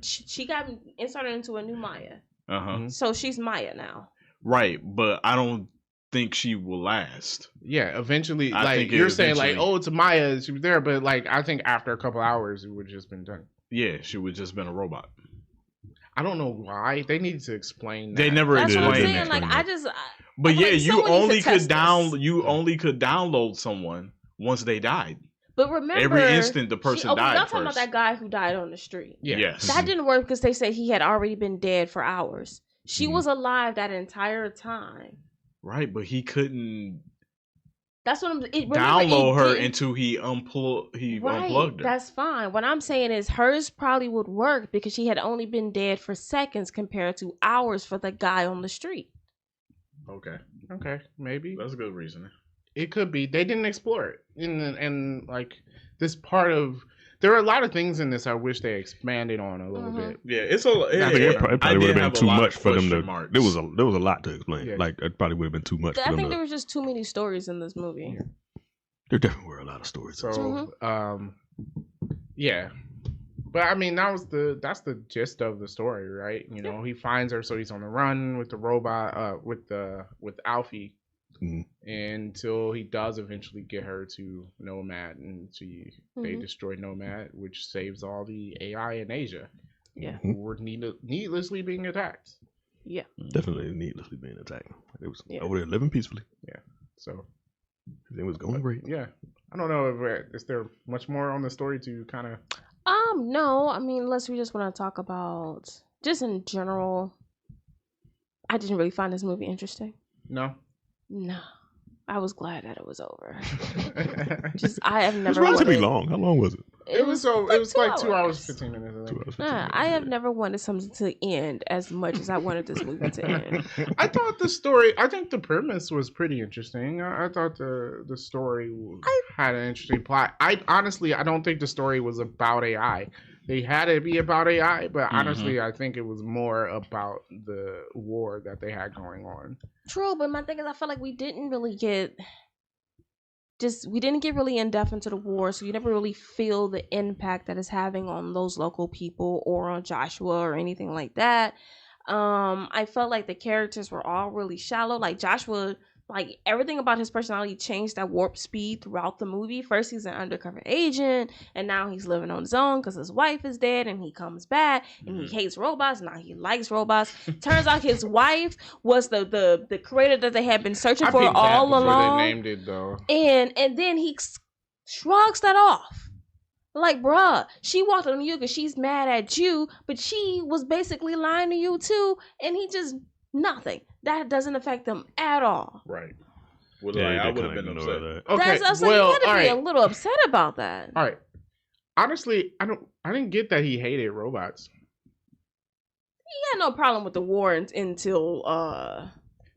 [SPEAKER 2] she got inserted into a new Maya,
[SPEAKER 3] Uh huh.
[SPEAKER 1] Mhm.
[SPEAKER 2] so she's Maya now.
[SPEAKER 3] Right, but I don't think she will last.
[SPEAKER 1] Yeah, eventually,
[SPEAKER 3] I
[SPEAKER 1] like
[SPEAKER 3] think
[SPEAKER 1] you're saying, like,
[SPEAKER 3] eventually-
[SPEAKER 1] oh, it's Maya, she was there, but like I think after a couple hours, it would have just been done.
[SPEAKER 3] Yeah, she would just been a robot.
[SPEAKER 1] I don't know why they needed to explain.
[SPEAKER 3] They
[SPEAKER 1] that.
[SPEAKER 3] never
[SPEAKER 2] That's what I'm
[SPEAKER 3] explained
[SPEAKER 2] saying.
[SPEAKER 3] that.
[SPEAKER 2] Like I just.
[SPEAKER 3] But
[SPEAKER 2] I'm
[SPEAKER 3] yeah,
[SPEAKER 2] like,
[SPEAKER 3] you
[SPEAKER 2] someone
[SPEAKER 3] only
[SPEAKER 2] needs to
[SPEAKER 3] could
[SPEAKER 2] test this.
[SPEAKER 3] you only could download someone once they died.
[SPEAKER 2] But remember,
[SPEAKER 3] Every instant the person
[SPEAKER 2] we're
[SPEAKER 3] died
[SPEAKER 2] not talking about
[SPEAKER 3] first.
[SPEAKER 2] that guy who died on the street.
[SPEAKER 1] Yeah.
[SPEAKER 3] Yes.
[SPEAKER 2] That didn't work because they said he had already been dead for hours. She
[SPEAKER 4] Mhm.
[SPEAKER 2] was alive that entire time.
[SPEAKER 3] Right, but he couldn't
[SPEAKER 2] That's what I'm.
[SPEAKER 3] download her until he unplugged her.
[SPEAKER 2] That's fine. What I'm saying is hers probably would work because she had only been dead for seconds compared to hours for the guy on the street.
[SPEAKER 3] Okay,
[SPEAKER 1] Okay, maybe
[SPEAKER 3] that's a good reasoning.
[SPEAKER 1] it could be. They didn't explore it, and like this part of. There are a lot of things in this I wish they expanded on a little
[SPEAKER 2] Mhm.
[SPEAKER 1] bit.
[SPEAKER 3] Yeah, it's a.
[SPEAKER 1] Yeah,
[SPEAKER 4] It probably would have been too much for them to.
[SPEAKER 3] Marks.
[SPEAKER 4] There was a lot to explain.
[SPEAKER 1] Yeah.
[SPEAKER 4] Like it probably would have been too much for
[SPEAKER 2] I
[SPEAKER 4] them
[SPEAKER 2] think
[SPEAKER 4] to.
[SPEAKER 2] there was just too many stories in this movie.
[SPEAKER 4] There definitely were a lot of stories.
[SPEAKER 1] So,
[SPEAKER 2] Mhm.
[SPEAKER 1] Yeah, but I mean that's the gist of the story, right? You know, he finds her, so he's on the run with the robot, with Alfie,
[SPEAKER 4] Mhm.
[SPEAKER 1] until he does eventually get her to Nomad, and they
[SPEAKER 2] Mhm.
[SPEAKER 1] destroy Nomad, which saves all the AI in Asia
[SPEAKER 2] Yeah.
[SPEAKER 1] who were needlessly being attacked.
[SPEAKER 2] Yeah.
[SPEAKER 4] Definitely needlessly being attacked. It was
[SPEAKER 2] Yeah.
[SPEAKER 4] over there living peacefully.
[SPEAKER 1] So
[SPEAKER 4] Everything was going great.
[SPEAKER 1] yeah, I don't know if is there much more on the story to kind of.
[SPEAKER 2] No. I mean, unless we just want to talk about just in general. I didn't really find this movie interesting.
[SPEAKER 1] No.
[SPEAKER 2] No. I was glad that it was over. Just I have
[SPEAKER 4] It was
[SPEAKER 2] never
[SPEAKER 4] relatively
[SPEAKER 2] wanted,
[SPEAKER 4] long. How long was it?
[SPEAKER 1] It was like 2 hours
[SPEAKER 2] 2
[SPEAKER 1] 15 minutes. I think.
[SPEAKER 4] 2 hours. 15
[SPEAKER 2] Nah,
[SPEAKER 4] minutes,
[SPEAKER 2] I have
[SPEAKER 4] yeah.
[SPEAKER 2] never wanted something to end as much as I wanted this movie to end.
[SPEAKER 1] I thought the story. I think the premise was pretty interesting. I thought the story had an interesting plot. I don't think the story was about AI. They had it be about AI, but honestly, I think it was more about the war that they had going on.
[SPEAKER 2] True, but my thing is, I feel like we didn't get really in depth into the war, so you never really feel the impact that it's having on those local people or on Joshua or anything like that. I felt like the characters were all really shallow. Like Joshua, like everything about his personality changed at warp speed throughout the movie. First he's an undercover agent, and now he's living on his own because his wife is dead, and he comes back and he hates robots. Now he likes robots. Turns out his wife was the creator that they had been searching
[SPEAKER 1] I
[SPEAKER 2] for
[SPEAKER 1] peeped that
[SPEAKER 2] all
[SPEAKER 1] before
[SPEAKER 2] along.
[SPEAKER 1] They named it though.
[SPEAKER 2] And then he shrugs that off. Like, bruh, she walked on you because she's mad at you, but she was basically lying to you too, and he just nothing. That doesn't affect them at all.
[SPEAKER 3] Right. Well,
[SPEAKER 4] Yeah,
[SPEAKER 3] like,
[SPEAKER 4] you
[SPEAKER 3] I
[SPEAKER 4] did
[SPEAKER 3] would have
[SPEAKER 4] kinda
[SPEAKER 3] been
[SPEAKER 4] ignore
[SPEAKER 3] upset.
[SPEAKER 4] that.
[SPEAKER 1] Okay,
[SPEAKER 2] That's
[SPEAKER 1] well,
[SPEAKER 2] you gotta
[SPEAKER 1] all
[SPEAKER 2] be a
[SPEAKER 1] right,
[SPEAKER 2] little upset about that.
[SPEAKER 1] all right. Honestly, I didn't get that he hated robots.
[SPEAKER 2] He had no problem with the war until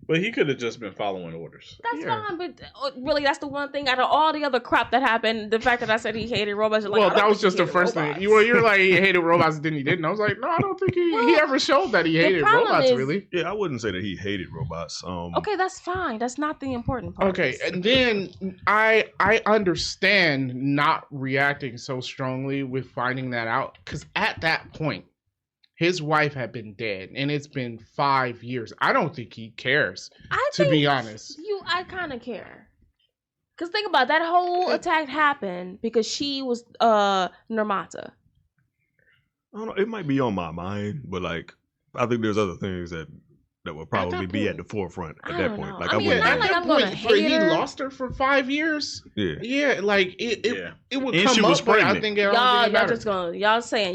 [SPEAKER 5] But he could have just been following orders.
[SPEAKER 2] That's
[SPEAKER 1] Yeah.
[SPEAKER 2] fine, but really, that's the one thing out of all the other crap that happened. The fact that I said he hated robots. You're like,
[SPEAKER 1] Well,
[SPEAKER 2] I don't
[SPEAKER 1] that was
[SPEAKER 2] think
[SPEAKER 1] just
[SPEAKER 2] he
[SPEAKER 1] the
[SPEAKER 2] hated
[SPEAKER 1] first
[SPEAKER 2] robots.
[SPEAKER 1] thing. You're like he hated robots, then he didn't. I was like, no, I don't think he ever showed that he hated
[SPEAKER 2] problem
[SPEAKER 1] robots.
[SPEAKER 2] is-
[SPEAKER 1] Really.
[SPEAKER 4] Yeah, I wouldn't say that he hated robots.
[SPEAKER 2] Okay, that's fine. That's not the important part.
[SPEAKER 1] Okay, and then I understand not reacting so strongly with finding that out, because at that point, his wife had been dead, and it's been 5 years. I don't think he cares,
[SPEAKER 2] I
[SPEAKER 1] to
[SPEAKER 2] think
[SPEAKER 1] be honest.
[SPEAKER 2] I kind of care. Cause think about it, that whole attack happened because she was Nirmata.
[SPEAKER 4] I don't know. It might be on my mind, but like, I think there's other things that would probably be at the forefront at
[SPEAKER 2] I
[SPEAKER 4] that
[SPEAKER 2] don't
[SPEAKER 4] point.
[SPEAKER 2] know.
[SPEAKER 4] Like,
[SPEAKER 2] I
[SPEAKER 4] I
[SPEAKER 2] mean,
[SPEAKER 4] wouldn't.
[SPEAKER 2] not
[SPEAKER 1] At
[SPEAKER 2] like
[SPEAKER 1] that
[SPEAKER 2] I'm gonna
[SPEAKER 1] point,
[SPEAKER 2] hate
[SPEAKER 1] he
[SPEAKER 2] her.
[SPEAKER 1] lost her for 5 years.
[SPEAKER 4] Yeah.
[SPEAKER 1] Yeah, like it would
[SPEAKER 3] And
[SPEAKER 1] come
[SPEAKER 3] she was
[SPEAKER 1] up, but I
[SPEAKER 3] pregnant.
[SPEAKER 1] think I don't think it mattered.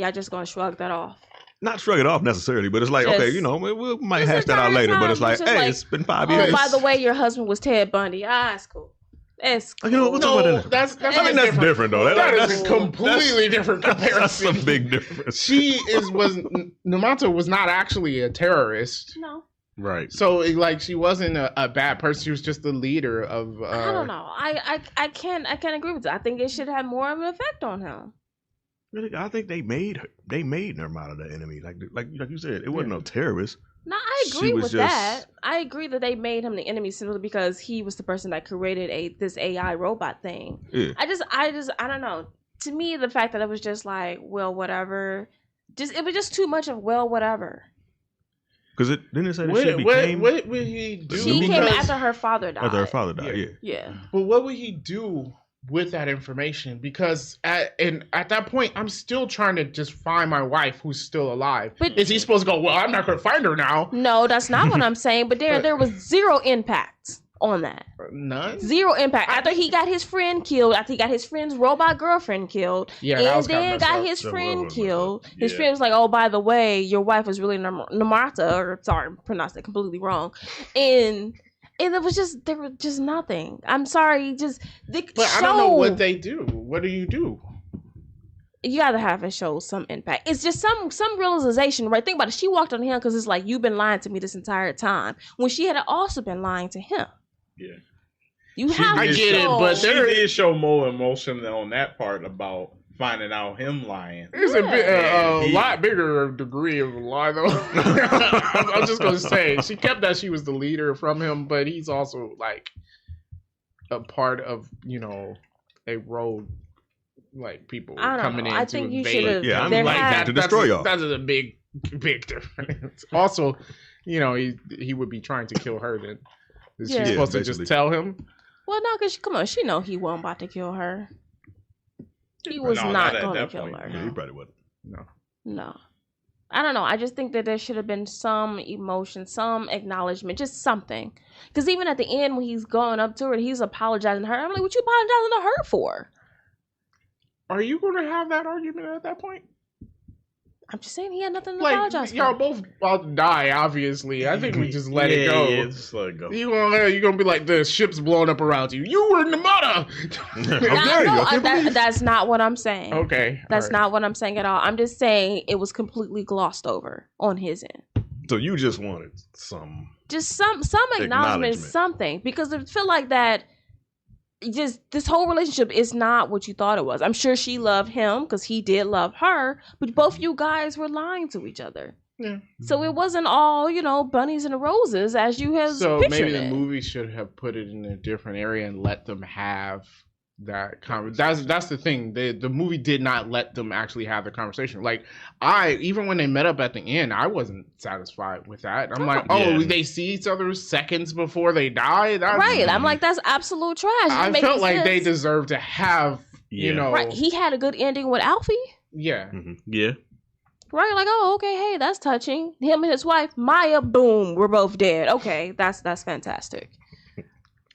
[SPEAKER 2] Y'all just gonna shrug that off.
[SPEAKER 4] Not shrug it off necessarily, but it's like,
[SPEAKER 2] Just-
[SPEAKER 4] okay, you know, we might
[SPEAKER 2] Just
[SPEAKER 4] hash that out
[SPEAKER 2] entire
[SPEAKER 4] later. But it's
[SPEAKER 2] time,
[SPEAKER 4] like,
[SPEAKER 2] it's just
[SPEAKER 4] hey,
[SPEAKER 2] like,
[SPEAKER 4] it's been 5
[SPEAKER 2] Oh,
[SPEAKER 4] years.
[SPEAKER 2] by the way, your husband was Ted Bundy. It's cool. It's cool.
[SPEAKER 4] You know, we'll talk about
[SPEAKER 1] No,
[SPEAKER 4] that.
[SPEAKER 1] that's
[SPEAKER 4] I mean, that's different though.
[SPEAKER 1] That is
[SPEAKER 4] That's
[SPEAKER 1] a completely different
[SPEAKER 4] That's
[SPEAKER 1] comparison.
[SPEAKER 4] a big difference.
[SPEAKER 1] Namato was not actually a terrorist.
[SPEAKER 2] No,
[SPEAKER 3] Right.
[SPEAKER 1] So like she wasn't a bad person. She was just the leader of.
[SPEAKER 2] I don't know. I can't agree with that. I think it should have more of an effect on him.
[SPEAKER 4] Really, I think they made Nirmata the enemy. Like you said, it wasn't no terrorist.
[SPEAKER 2] No, I
[SPEAKER 4] She
[SPEAKER 2] agree
[SPEAKER 4] was
[SPEAKER 2] with
[SPEAKER 4] just-
[SPEAKER 2] that. I agree that they made him the enemy simply because he was the person that created this AI robot thing.
[SPEAKER 4] Yeah.
[SPEAKER 2] I don't know. To me, the fact that it was just like, well, whatever, it was just too much of well, whatever.
[SPEAKER 4] Because didn't it say that
[SPEAKER 1] What,
[SPEAKER 4] she became
[SPEAKER 1] what would he do?
[SPEAKER 2] She came after her father died.
[SPEAKER 4] after her father died?
[SPEAKER 1] Yeah.
[SPEAKER 4] Yeah.
[SPEAKER 2] Yeah.
[SPEAKER 1] But what would he do with that information? Because at that point, I'm still trying to just find my wife who's still alive.
[SPEAKER 2] But-
[SPEAKER 1] Is he supposed to go, well, I'm not going to find her now?
[SPEAKER 2] No, that's not what I'm saying. But there was zero impact on that.
[SPEAKER 1] None?
[SPEAKER 2] Zero impact. After he got his friend killed, after he got his friend's robot girlfriend killed,
[SPEAKER 1] Yeah, that
[SPEAKER 2] and
[SPEAKER 1] was kinda
[SPEAKER 2] then
[SPEAKER 1] messed
[SPEAKER 2] got
[SPEAKER 1] up.
[SPEAKER 2] his
[SPEAKER 4] That
[SPEAKER 2] friend
[SPEAKER 4] was messed
[SPEAKER 2] killed.
[SPEAKER 4] up.
[SPEAKER 2] His
[SPEAKER 5] Yeah.
[SPEAKER 2] friend was like, "Oh, by the way, your wife was really Namata," or sorry, pronounced it completely wrong, and it was just there was just nothing. I'm sorry, just the
[SPEAKER 1] But
[SPEAKER 2] show.
[SPEAKER 1] I don't know what they do. What do you do?
[SPEAKER 2] You gotta have it show some impact. It's just some realization, right? Think about it. She walked on him because it's like you've been lying to me this entire time, when she had also been lying to him.
[SPEAKER 5] Yeah.
[SPEAKER 2] You
[SPEAKER 5] She
[SPEAKER 2] have
[SPEAKER 1] I
[SPEAKER 2] to
[SPEAKER 1] get it,
[SPEAKER 2] show-
[SPEAKER 1] but
[SPEAKER 5] She
[SPEAKER 1] there-
[SPEAKER 5] did show more emotion on that part about finding out him lying.
[SPEAKER 1] There's a
[SPEAKER 5] Yeah.
[SPEAKER 1] lot bigger degree of lie, though. I'm just going to say, she kept that she was the leader from him, but he's also like a part of, a road, like people
[SPEAKER 2] I don't
[SPEAKER 1] coming
[SPEAKER 2] know.
[SPEAKER 1] in
[SPEAKER 2] I
[SPEAKER 1] to
[SPEAKER 2] think you
[SPEAKER 1] invade.
[SPEAKER 2] should have.
[SPEAKER 4] Yeah, I'm
[SPEAKER 2] there
[SPEAKER 4] like
[SPEAKER 2] had-
[SPEAKER 4] that to destroy y'all.
[SPEAKER 1] That's a big difference. Also, he would be trying to kill her then. Is
[SPEAKER 2] Yeah.
[SPEAKER 1] she supposed to
[SPEAKER 4] basically.
[SPEAKER 1] just tell him?
[SPEAKER 2] Well, no, because come on, she know he wasn't about to kill her. He was
[SPEAKER 5] No,
[SPEAKER 2] not
[SPEAKER 5] not at
[SPEAKER 2] going to
[SPEAKER 5] that
[SPEAKER 2] kill
[SPEAKER 5] point.
[SPEAKER 2] her.
[SPEAKER 4] Yeah, he probably wasn't.
[SPEAKER 2] No. I don't know. I just think that there should have been some emotion, some acknowledgement, just something. Because even at the end, when he's going up to her, he's apologizing to her. I'm like, what you apologizing to her for?
[SPEAKER 1] Are you going to have that argument at that point?
[SPEAKER 2] I'm just saying he had nothing to
[SPEAKER 1] Like,
[SPEAKER 2] apologize
[SPEAKER 1] y'all
[SPEAKER 2] for.
[SPEAKER 1] both about to die, obviously. I think we just let it go.
[SPEAKER 5] Yeah, just let it go.
[SPEAKER 1] You gonna be like, the ship's blowing up around you. You were Namata!
[SPEAKER 4] How dare you? I can't believe-
[SPEAKER 2] That's not what I'm saying.
[SPEAKER 1] Okay.
[SPEAKER 2] That's
[SPEAKER 1] all right.
[SPEAKER 2] not what I'm saying at all. I'm just saying it was completely glossed over on his end.
[SPEAKER 4] So you just wanted some.
[SPEAKER 2] Just some acknowledgement, something, because I feel like that. Just this whole relationship is not what you thought it was. I'm sure she loved him because he did love her, but both you guys were lying to each other.
[SPEAKER 1] Yeah.
[SPEAKER 2] So it wasn't all bunnies and roses as you have
[SPEAKER 1] So
[SPEAKER 2] pictured
[SPEAKER 1] maybe the
[SPEAKER 2] it.
[SPEAKER 1] movie should have put it in a different area and let them have that conversation. That's the thing. The movie did not let them actually have the conversation. Like even when they met up at the end, I wasn't satisfied with that. I'm like,
[SPEAKER 3] Yeah.
[SPEAKER 1] they see each other seconds before they die.
[SPEAKER 2] Right. I'm like, that's absolute trash. It
[SPEAKER 1] I
[SPEAKER 2] didn't make
[SPEAKER 1] felt
[SPEAKER 2] any
[SPEAKER 1] like they
[SPEAKER 2] sense.
[SPEAKER 1] deserve to have,
[SPEAKER 3] Yeah.
[SPEAKER 2] Right. He had a good ending with Alfie.
[SPEAKER 1] yeah.
[SPEAKER 3] Yeah.
[SPEAKER 2] Right, like, oh, okay, hey, that's touching. Him and his wife, Maya, boom, we're both dead. Okay, that's fantastic.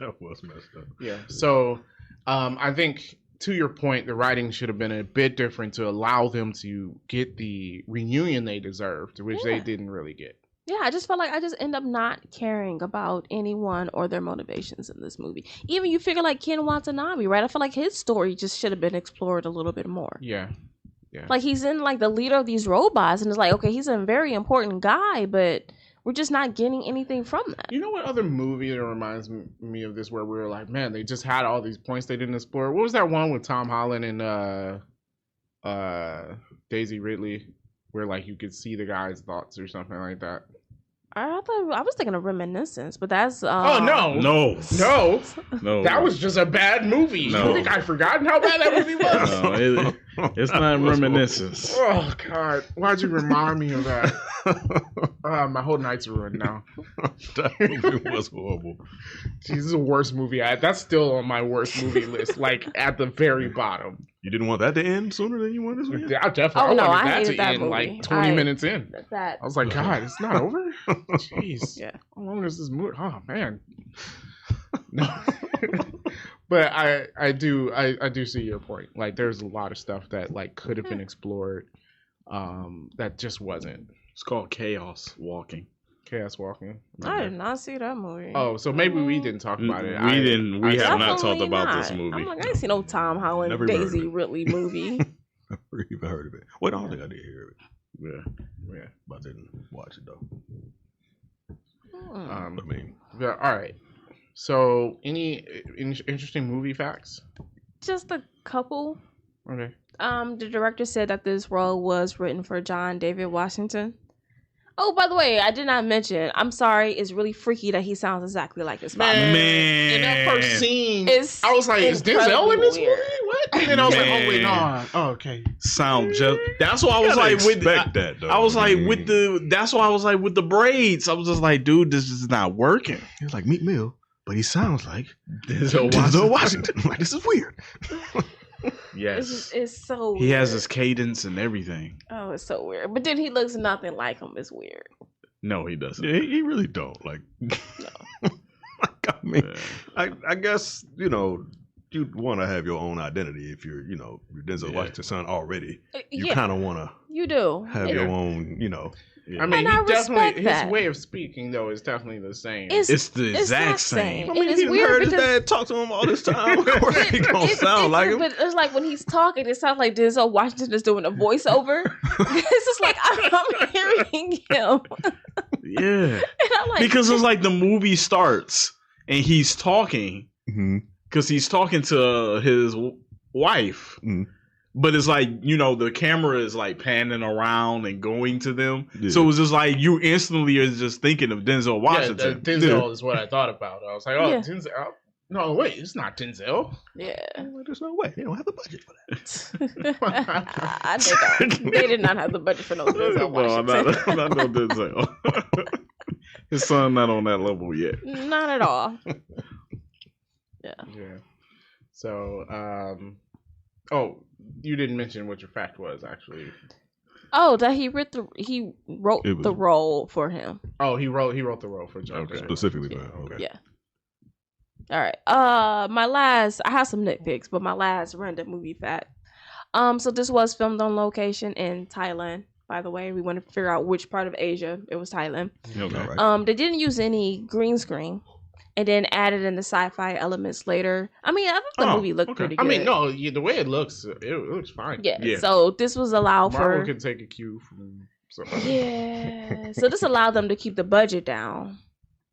[SPEAKER 4] That was messed up.
[SPEAKER 1] Yeah. So, I think to your point, the writing should have been a bit different to allow them to get the reunion they deserved, which they
[SPEAKER 2] Yeah.
[SPEAKER 1] didn't really get.
[SPEAKER 2] Yeah, I just felt like I just end up not caring about anyone or their motivations in this movie. Even you figure like Ken Watanabe, right? I feel like his story just should have been explored a little bit more.
[SPEAKER 1] Yeah.
[SPEAKER 2] Like he's in like the leader of these robots, and it's like, okay, he's a very important guy, but we're just not getting anything from that.
[SPEAKER 1] You know what other movie that reminds me of this where we were like, man, they just had all these points they didn't explore? What was that one with Tom Holland and Daisy Ridley where like you could see the guy's thoughts or something like that?
[SPEAKER 2] I was thinking of Reminiscence, but that's
[SPEAKER 1] Oh no.
[SPEAKER 3] No.
[SPEAKER 1] That was just a bad movie.
[SPEAKER 3] No.
[SPEAKER 1] You think I've forgotten how bad that movie was?
[SPEAKER 3] No, it's not Reminiscence.
[SPEAKER 1] Oh God! Why'd you remind me of that? My whole night's ruined now.
[SPEAKER 4] That movie was horrible.
[SPEAKER 1] Jeez, this is the worst movie. That's still on my worst movie list, like at the very bottom.
[SPEAKER 4] You didn't want that to end sooner than you wanted this
[SPEAKER 1] I definitely
[SPEAKER 2] no,
[SPEAKER 1] wanted
[SPEAKER 2] I
[SPEAKER 1] that
[SPEAKER 2] hated
[SPEAKER 1] to
[SPEAKER 2] that
[SPEAKER 1] end
[SPEAKER 2] movie.
[SPEAKER 1] like 20 minutes in.
[SPEAKER 2] that.
[SPEAKER 1] I was like, God, it's not over? Jeez.
[SPEAKER 2] Yeah.
[SPEAKER 1] How long is this movie? Oh, man. No. But I do see your point. Like, there's a lot of stuff that like could have been explored that just wasn't.
[SPEAKER 3] It's called Chaos Walking.
[SPEAKER 1] Chaos Walking.
[SPEAKER 2] I did not see that movie.
[SPEAKER 1] Oh, so maybe we didn't talk about it.
[SPEAKER 3] We have not talked
[SPEAKER 2] Definitely
[SPEAKER 3] about this
[SPEAKER 2] not.
[SPEAKER 3] movie.
[SPEAKER 2] I'm like, I ain't seen no Tom Holland,
[SPEAKER 4] Never even heard
[SPEAKER 2] Daisy
[SPEAKER 4] of it.
[SPEAKER 2] Ridley movie.
[SPEAKER 4] Never even heard of it. Wait, I don't think I did hear it,
[SPEAKER 1] Yeah.
[SPEAKER 4] but I didn't watch it though.
[SPEAKER 2] Hmm.
[SPEAKER 4] I mean,
[SPEAKER 1] Yeah, all right. So, any interesting movie facts?
[SPEAKER 2] Just a couple.
[SPEAKER 1] Okay.
[SPEAKER 2] The director said that this role was written for John David Washington. Oh, by the way, I did not mention. I'm sorry. It's really freaky that he sounds exactly like his father.
[SPEAKER 1] In that first scene,
[SPEAKER 2] It's
[SPEAKER 1] I was like, is Denzel
[SPEAKER 2] incredibly
[SPEAKER 1] in this
[SPEAKER 2] weird.
[SPEAKER 1] movie? What? And then I was like, oh, wait, no.
[SPEAKER 3] Man.
[SPEAKER 1] Oh, okay.
[SPEAKER 3] Sound just. That's why I
[SPEAKER 4] you
[SPEAKER 3] was
[SPEAKER 4] gotta
[SPEAKER 3] like, with
[SPEAKER 4] expect that though.
[SPEAKER 3] I was like,
[SPEAKER 4] mean,
[SPEAKER 3] with the. That's why I was like, with the braids. I was just like, dude, this is not working.
[SPEAKER 4] He was like Meek Mill, but he sounds like
[SPEAKER 3] Denzel
[SPEAKER 4] Denzel Washington. Like, this is weird.
[SPEAKER 3] Yes.
[SPEAKER 2] It's so weird.
[SPEAKER 3] He has his cadence and everything.
[SPEAKER 2] Oh, it's so weird. But then he looks nothing like him. It's weird.
[SPEAKER 3] No, he doesn't.
[SPEAKER 4] Yeah, he really don't. Like, like, I mean, I guess, you know, you'd want to have your own identity if you're, you know, Denzel
[SPEAKER 3] Yeah.
[SPEAKER 4] Washington's son already. You
[SPEAKER 2] Yeah,
[SPEAKER 4] kind of want to
[SPEAKER 2] you do.
[SPEAKER 4] have your own, you know.
[SPEAKER 1] I mean,
[SPEAKER 2] And I
[SPEAKER 1] he definitely,
[SPEAKER 2] respect
[SPEAKER 1] his
[SPEAKER 2] that.
[SPEAKER 1] way of speaking, though, is definitely the same.
[SPEAKER 3] It's the
[SPEAKER 2] It's
[SPEAKER 3] exact
[SPEAKER 2] not
[SPEAKER 3] same.
[SPEAKER 2] same.
[SPEAKER 4] I mean,
[SPEAKER 2] it's
[SPEAKER 4] he
[SPEAKER 2] weird
[SPEAKER 4] heard his
[SPEAKER 2] because-
[SPEAKER 4] dad talk to him all this time. Of course, he don't
[SPEAKER 2] It's
[SPEAKER 4] sound like him.
[SPEAKER 2] But it's like when he's talking, it sounds like Denzel Washington is doing a voiceover. It's just like I'm hearing him,
[SPEAKER 3] Yeah.
[SPEAKER 2] and I'm like,
[SPEAKER 3] Because it's like the movie starts and he's talking
[SPEAKER 4] Mhm.
[SPEAKER 3] because he's talking to his wife.
[SPEAKER 4] Mhm.
[SPEAKER 3] But it's like, you know, the camera is like panning around and going to them.
[SPEAKER 4] Yeah.
[SPEAKER 3] So it's just like you instantly are just thinking of Denzel Washington.
[SPEAKER 1] Denzel is what I thought about. I was like, oh,
[SPEAKER 2] Yeah.
[SPEAKER 1] Denzel. Oh, no, wait, it's not Denzel.
[SPEAKER 2] yeah.
[SPEAKER 4] Well, there's no way. They don't have the budget for that.
[SPEAKER 2] I know. They did not have the budget for no Denzel
[SPEAKER 3] No,
[SPEAKER 2] Washington.
[SPEAKER 3] not no Denzel. His son not on that level yet.
[SPEAKER 2] Not at all.
[SPEAKER 1] Yeah. So, oh, you didn't mention what your fact was, actually.
[SPEAKER 2] Oh, that he wrote
[SPEAKER 4] It was-
[SPEAKER 2] the role for him.
[SPEAKER 1] Oh, he wrote the role for John.
[SPEAKER 3] Okay.
[SPEAKER 4] Specifically,
[SPEAKER 2] Yeah.
[SPEAKER 4] man. Okay.
[SPEAKER 2] Yeah. All right. I have some nitpicks, but my last random movie fact. So this was filmed on location in Thailand. By the way, we want to figure out which part of Asia. It was Thailand.
[SPEAKER 3] Okay.
[SPEAKER 4] All right.
[SPEAKER 2] They didn't use any green screen, and then added in the sci-fi elements later. I mean, I thought the
[SPEAKER 3] Oh,
[SPEAKER 2] movie looked
[SPEAKER 3] okay.
[SPEAKER 2] pretty
[SPEAKER 1] I
[SPEAKER 2] good.
[SPEAKER 1] mean, no, the way it looks fine.
[SPEAKER 2] Yeah.
[SPEAKER 3] Yeah.
[SPEAKER 2] So this was allowed
[SPEAKER 1] Marvel
[SPEAKER 2] for.
[SPEAKER 1] can take a cue from somebody.
[SPEAKER 2] Yeah. So this allowed them to keep the budget down.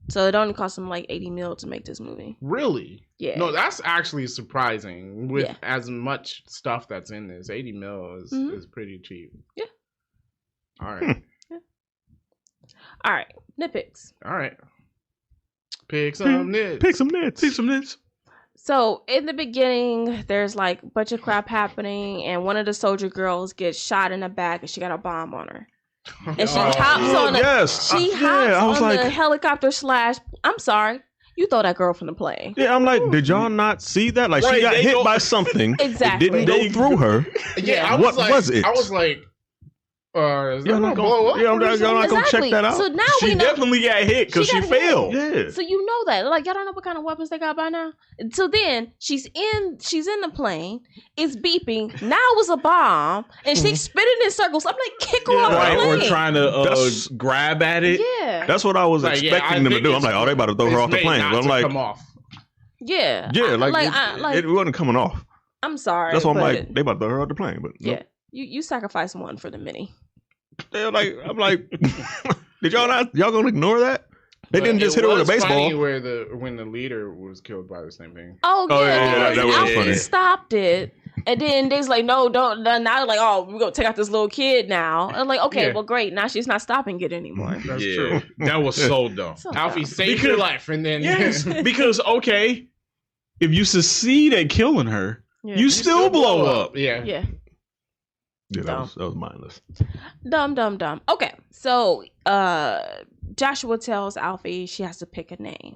[SPEAKER 2] So it only cost them like $80 million to make this movie.
[SPEAKER 1] Really?
[SPEAKER 2] Yeah.
[SPEAKER 1] No, that's actually surprising. With
[SPEAKER 2] Yeah.
[SPEAKER 1] as much stuff that's in this, 80 mil
[SPEAKER 2] Mhm.
[SPEAKER 1] is pretty cheap.
[SPEAKER 2] Yeah.
[SPEAKER 1] All right.
[SPEAKER 2] All right. Nitpicks.
[SPEAKER 1] All right. Pick some nits.
[SPEAKER 4] Pick some nits.
[SPEAKER 3] See some nits.
[SPEAKER 2] So in the beginning, there's like a bunch of crap happening, and one of the soldier girls gets shot in the back, and she got a bomb on her. And she
[SPEAKER 1] Oh,
[SPEAKER 2] hops
[SPEAKER 4] Oh,
[SPEAKER 2] on the
[SPEAKER 4] yes.
[SPEAKER 2] she
[SPEAKER 4] Yeah,
[SPEAKER 2] hops
[SPEAKER 4] I was
[SPEAKER 2] on the
[SPEAKER 4] like,
[SPEAKER 2] helicopter / I'm sorry, you throw that girl from the plane.
[SPEAKER 4] yeah, I'm like, did y'all not see that? Like,
[SPEAKER 3] Right,
[SPEAKER 4] she got
[SPEAKER 3] they
[SPEAKER 4] hit
[SPEAKER 3] go-
[SPEAKER 4] by something.
[SPEAKER 2] Exactly.
[SPEAKER 4] It didn't go through her.
[SPEAKER 1] Yeah, I
[SPEAKER 4] What
[SPEAKER 1] was like,
[SPEAKER 4] was it?
[SPEAKER 1] I was like, is that
[SPEAKER 4] Y'all
[SPEAKER 1] gonna
[SPEAKER 4] not
[SPEAKER 1] blow up?
[SPEAKER 4] gonna, y'all
[SPEAKER 1] or
[SPEAKER 4] not
[SPEAKER 1] something?
[SPEAKER 4] gonna check that out?
[SPEAKER 2] So now
[SPEAKER 3] She
[SPEAKER 2] we know.
[SPEAKER 3] definitely got hit because
[SPEAKER 2] She
[SPEAKER 3] she,
[SPEAKER 2] got hit.
[SPEAKER 3] failed.
[SPEAKER 4] Yeah.
[SPEAKER 2] So you know that, like, y'all don't know what kind of weapons they got by now. So then she's in the plane. It's beeping. Now it's a bomb, and she's spinning in circles. I'm like, kick her
[SPEAKER 4] Yeah,
[SPEAKER 2] off
[SPEAKER 3] Right,
[SPEAKER 2] the
[SPEAKER 3] or
[SPEAKER 2] plane.
[SPEAKER 3] trying to
[SPEAKER 4] That's-
[SPEAKER 3] grab at it.
[SPEAKER 2] Yeah,
[SPEAKER 4] That's what I was
[SPEAKER 1] Like, yeah, I
[SPEAKER 4] expecting them to
[SPEAKER 1] think
[SPEAKER 4] do. I'm
[SPEAKER 1] it's-
[SPEAKER 4] like, oh, they about to throw her
[SPEAKER 1] It's
[SPEAKER 4] off the
[SPEAKER 1] made
[SPEAKER 4] plane.
[SPEAKER 1] not
[SPEAKER 4] But I'm
[SPEAKER 1] to
[SPEAKER 4] like,
[SPEAKER 1] come off.
[SPEAKER 2] yeah,
[SPEAKER 4] yeah,
[SPEAKER 2] I-
[SPEAKER 4] it wasn't coming off.
[SPEAKER 2] I'm sorry.
[SPEAKER 4] That's why I'm
[SPEAKER 2] but
[SPEAKER 4] like, they about to throw her off the plane. But
[SPEAKER 2] yeah,
[SPEAKER 4] nope.
[SPEAKER 2] you sacrifice one for the many.
[SPEAKER 4] They're like, I'm like, Did y'all not? Y'all gonna ignore that? They
[SPEAKER 1] But
[SPEAKER 4] didn't just
[SPEAKER 1] it
[SPEAKER 4] hit her with a
[SPEAKER 1] was funny
[SPEAKER 4] baseball.
[SPEAKER 1] where when the leader was killed by the same thing.
[SPEAKER 2] Oh,
[SPEAKER 4] Oh,
[SPEAKER 2] yeah,
[SPEAKER 4] yeah,
[SPEAKER 2] because
[SPEAKER 4] that was
[SPEAKER 2] Alfie
[SPEAKER 4] funny.
[SPEAKER 2] stopped it. And then they's like, no, don't. Now they're like, oh, we're going to take out this little kid now. And I'm like, okay,
[SPEAKER 1] Yeah.
[SPEAKER 2] well, great. Now she's not stopping it anymore.
[SPEAKER 1] That's
[SPEAKER 5] yeah,
[SPEAKER 1] true.
[SPEAKER 5] that was so dumb.
[SPEAKER 2] So
[SPEAKER 1] Alfie
[SPEAKER 2] dumb.
[SPEAKER 1] saved your life, and then
[SPEAKER 3] Yes, because okay, if you succeed at killing her,
[SPEAKER 2] Yeah.
[SPEAKER 3] you still blow up.
[SPEAKER 1] Yeah.
[SPEAKER 2] Yeah.
[SPEAKER 4] Yeah,
[SPEAKER 2] Dumb.
[SPEAKER 4] that was mindless.
[SPEAKER 2] Dumb. Okay. So, Joshua tells Alfie she has to pick a name.